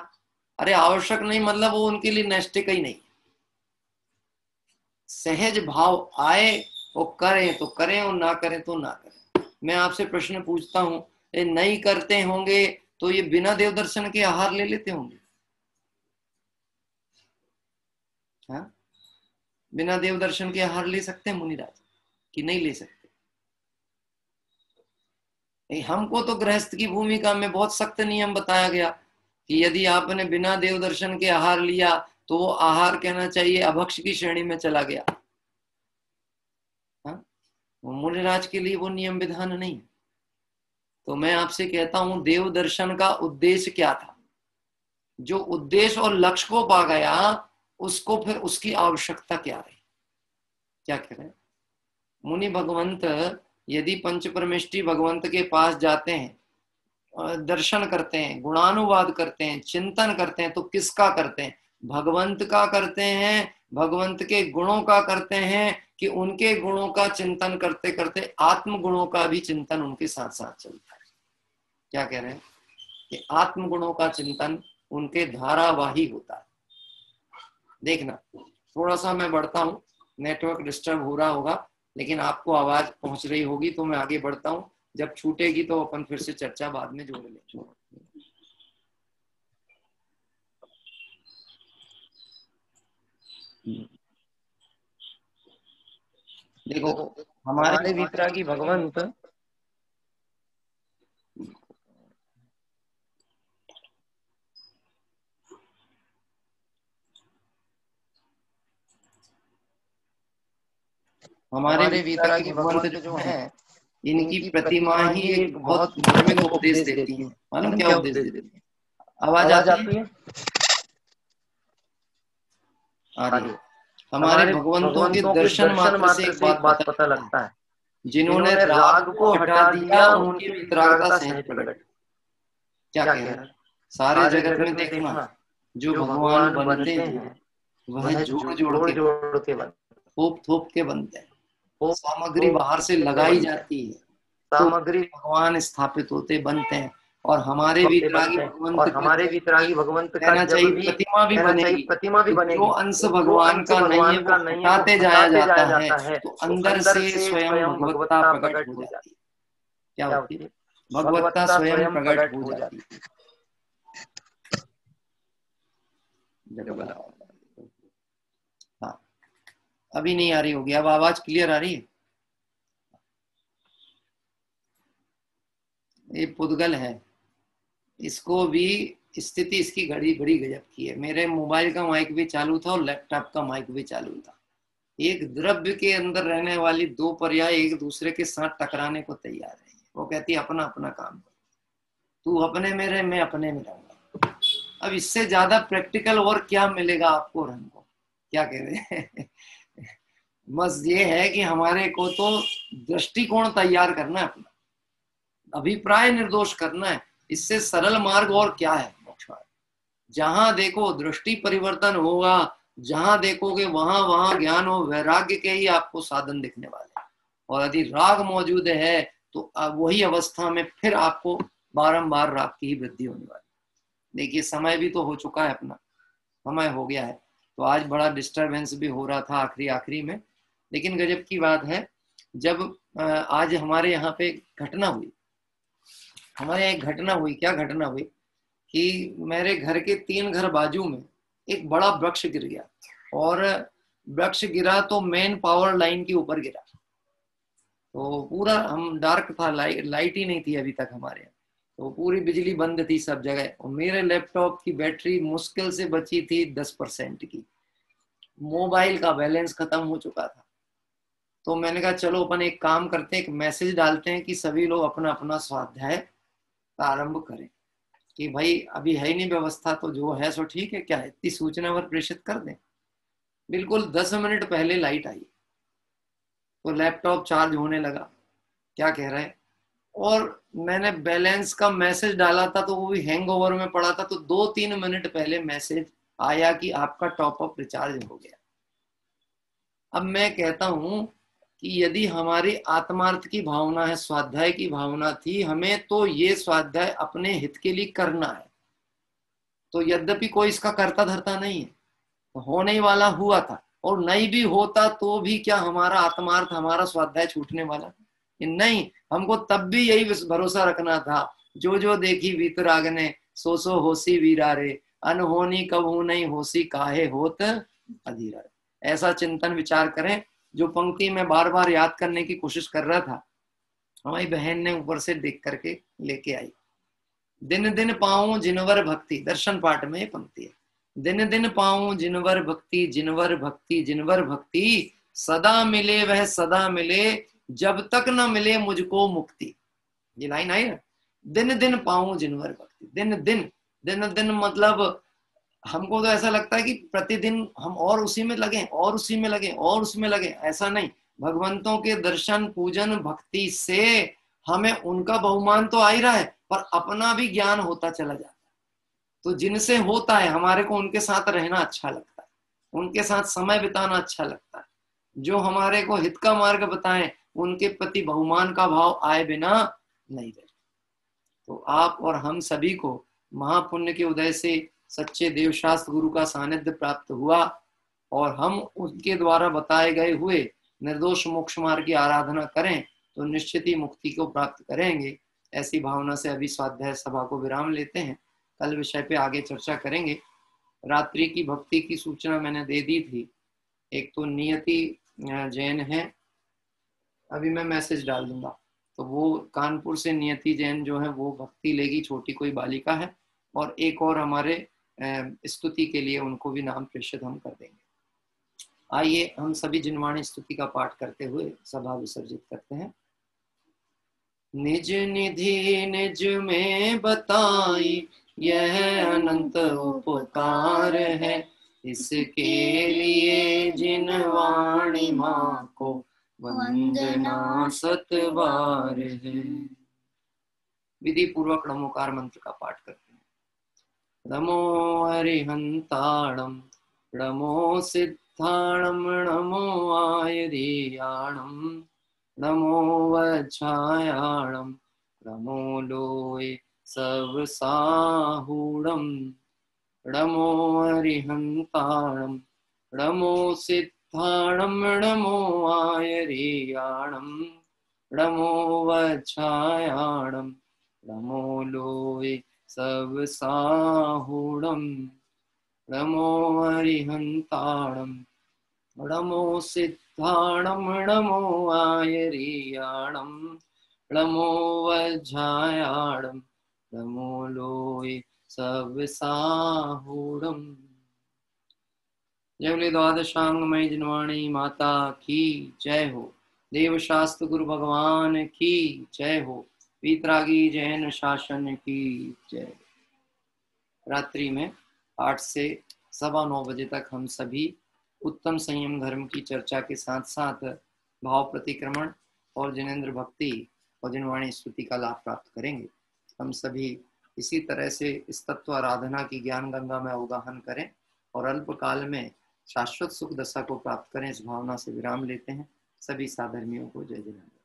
अरे आवश्यक नहीं मतलब वो उनके लिए नैष्टिक ही नहीं। सहज भाव आए वो करें तो करें और ना करें तो ना करें। मैं आपसे प्रश्न पूछता हूं, ये नहीं करते होंगे तो ये बिना देव दर्शन के आहार ले लेते होंगे? हाँ, बिना देव दर्शन के आहार ले सकते हैं मुनिराज कि नहीं ले सकते? हमको तो गृहस्थ की भूमिका में बहुत सख्त नियम बताया गया कि यदि आपने बिना देव दर्शन के आहार लिया तो वो आहार कहना चाहिए अभक्ष की श्रेणी में चला गया। हाँ? मुनिराज के लिए वो नियम विधान नहीं। तो मैं आपसे कहता हूं देव दर्शन का उद्देश्य क्या था? जो उद्देश्य और लक्ष्य को पा गया उसको फिर उसकी आवश्यकता क्या रही? क्या कह रहे हैं मुनि भगवंत? यदि पंच परमेष्टि भगवंत के पास जाते हैं, दर्शन करते हैं, गुणानुवाद करते हैं, चिंतन करते हैं, तो किसका करते हैं? भगवंत का करते हैं, भगवंत के गुणों का करते हैं, कि उनके गुणों का चिंतन करते करते आत्म गुणों का भी चिंतन उनके साथ साथ चलता है। क्या कह रहे हैं कि आत्म गुणों का चिंतन उनके धारावाही होता है। देखना थोड़ा सा मैं बढ़ता हूं, नेटवर्क डिस्टर्ब हो रहा होगा लेकिन आपको आवाज पहुंच रही होगी, तो मैं आगे बढ़ता हूं। जब छूटेगी तो अपन फिर से चर्चा बाद में जोड़ लेंगे। देखो हमारे वीतरागी भगवंत हमारे वीतरागी भगवंत जो है, इनकी प्रतिमा ही एक बहुत धार्मिक उपदेश देती है। मालूम क्या उपदेश देती है? आवाज आती है? हमारे भगवंतों के दर्शन मात्र से एक बात पता लगता है, जिन्होंने राग को हटा दिया उनकी वीतरागता सहज प्रकट। क्या कह रहे हैं? सारे जगत में देखना जो भगवान बनते हैं वह जोड़ जोड़ के थोप थोप के बनते हैं। सामग्री बाहर से लगाई जाती है, सामग्री भगवान स्थापित होते बनते हैं। और हमारे वीतरागी भगवंत कहना चाहिए प्रतिमा भी बनेगी। जो अंश भगवान का नहीं है वो हटाते जाया जाता है, तो अंदर से स्वयं भगवत्ता प्रकट हो जाती है। क्या होती है? भगवत्ता स्वयं प्रकट हो जाती है। हाँ, अभी नहीं आ रही होगी, अब आवाज क्लियर आ रही है। ये पुद्गल है, इसको भी स्थिति इसकी घड़ी बड़ी गजब की है। मेरे मोबाइल का माइक भी चालू था और लैपटॉप का माइक भी चालू था। एक द्रव्य के अंदर रहने वाली दो पर्याय एक दूसरे के साथ टकराने को तैयार है। वो कहती है अपना अपना काम कर, तू अपने में रहे, मैं अपने में रहूंगा। अब इससे ज्यादा प्रैक्टिकल और क्या मिलेगा आपको रंग को, क्या कह रहे हैं। बस ये है कि हमारे को तो दृष्टिकोण तैयार करना है, अपना अभिप्राय निर्दोष करना है। इससे सरल मार्ग और क्या है मोक्ष मार्ग। जहां देखो दृष्टि परिवर्तन होगा, जहां देखोगे वहां वहां ज्ञान और वैराग्य के ही आपको साधन दिखने वाले हैं। और यदि राग मौजूद है तो वही अवस्था में फिर आपको बारंबार राग की ही वृद्धि होने वाली। देखिए समय भी तो हो चुका है, अपना समय हो गया है, तो आज बड़ा डिस्टरबेंस भी हो रहा था आखिरी में। लेकिन गजब की बात है, जब आज हमारे यहाँ पे घटना हुई, हमारे एक घटना हुई, क्या घटना हुई कि मेरे घर के 3 घर बाजू में एक बड़ा वृक्ष गिर गया, और वृक्ष गिरा तो मेन पावर लाइन के ऊपर गिरा। तो पूरा हम डार्क था, लाइट ही नहीं थी अभी तक हमारे यहाँ, तो पूरी बिजली बंद थी सब जगह। और मेरे लैपटॉप की बैटरी मुश्किल से बची थी 10% की, मोबाइल का बैलेंस खत्म हो चुका था। तो मैंने कहा चलो अपन एक काम करते हैं, एक मैसेज डालते हैं कि सभी लोग अपना अपना स्वाध्याय प्रारंभ करें, कि भाई अभी है ही नहीं व्यवस्था, तो जो है सो ठीक है, क्या है इतनी सूचना पर प्रेषित कर दें। बिल्कुल 10 मिनट पहले लाइट आई तो लैपटॉप चार्ज होने लगा, क्या कह रहे हैं, और मैंने बैलेंस का मैसेज डाला था तो वो भी हैंगओवर में पड़ा था, तो 2-3 मिनट पहले मैसेज आया कि आपका टॉपअप रिचार्ज हो गया। अब मैं कहता हूं कि यदि हमारी आत्मार्थ की भावना है, स्वाध्याय की भावना थी, हमें तो ये स्वाध्याय अपने हित के लिए करना है। तो यद्यपि कोई इसका करता धरता नहीं है, तो होने ही वाला हुआ था, और नहीं भी होता तो भी क्या हमारा आत्मार्थ, हमारा स्वाध्याय छूटने वाला नहीं। हमको तब भी यही भरोसा रखना था, जो जो देखी वीतराग ने सो सो होसी वीरा रे, अनहोनी कबहू नहीं होसी काहे होत अधीरा। ऐसा चिंतन विचार करें। जो पंक्ति में बार बार याद करने की कोशिश कर रहा था, हमारी बहन ने ऊपर से देख करके लेके आई। दिन दिन पाऊं जिनवर भक्ति, दर्शन पाठ में ये पंक्ति है। दिन दिन पाऊं जिनवर भक्ति, जिनवर भक्ति, जिनवर भक्ति, सदा मिले वह सदा मिले, जब तक न मिले मुझको मुक्ति। ये लाइन आई ना, दिन दिन पाऊं जिनवर भक्ति। दिन दिन, दिन दिन मतलब हमको तो ऐसा लगता है कि प्रतिदिन हम और उसी में लगे, और उसी में लगे, और उसमें लगे। ऐसा नहीं, भगवंतों के दर्शन पूजन भक्ति से हमें उनका बहुमान तो आ ही रहा है, पर अपना भी ज्ञान होता चला जाता है। तो जिनसे होता है हमारे को उनके साथ रहना अच्छा लगता है, उनके साथ समय बिताना अच्छा लगता है। जो हमारे को हित का मार्ग बताएं, उनके प्रति बहुमान का भाव आए बिना नहीं रहे। तो आप और हम सभी को महापुण्य के उदय से सच्चे देवशास्त्र गुरु का सानिध्य प्राप्त हुआ, और हम उनके द्वारा बताए गए हुए निर्दोष मोक्ष मार्ग की आराधना करें तो निश्चित ही मुक्ति को प्राप्त करेंगे। ऐसी भावना से अभी स्वाध्याय सभा को विराम लेते हैं। कल विषय पे आगे चर्चा करेंगे। रात्रि की भक्ति की सूचना मैंने दे दी थी। एक तो नियति जैन है, अभी मैं मैसेज डाल दूंगा, तो वो कानपुर से नियति जैन जो है वो भक्ति लेगी, छोटी कोई बालिका है। और एक और हमारे स्तुति के लिए उनको भी नाम प्रेषित हम कर देंगे। आइए हम सभी जिनवाणी स्तुति का पाठ करते हुए सभा विसर्जित करते हैं। निज निधि निज में बताई यह अनंत उपकार है, इसके लिए जिनवाणी माँ को वंदना सतबार है। विधि पूर्वक नमोकार मंत्र का पाठ करते हैं। नमो हरिहंताणं, नमो सिद्धाणं, नमो आयर्याणं, नमो वज्रायाणं, नमो लोय सब साहूणं। नमो हरिहंताणं, नमो सिद्धाणं, नमो आयर्याणं, नमो वज्रायाणं, नमो लोय सब साहूणं। नमो हरिहंताणम नमो सिद्धाणम नमो आयरियाणम नमो वज्रायाणम नमो लोय सब साहुडम। जय बोले द्वादशांगमय जिनवाणी माता की जय हो। देव शास्त्र गुरु भगवान की जय हो। वीतरागी जैन शासन की जय। रात्रि में 8 से 9:15 बजे तक हम सभी उत्तम संयम धर्म की चर्चा के साथ साथ भाव प्रतिक्रमण और जिनेंद्र भक्ति और जिनवाणी स्तुति का लाभ प्राप्त करेंगे। हम सभी इसी तरह से इस तत्व आराधना की ज्ञान गंगा में अवगाहन करें और अल्प काल में शाश्वत सुख दशा को प्राप्त करें, इस भावना से विराम लेते हैं। सभी साधर्मियों को जय जय।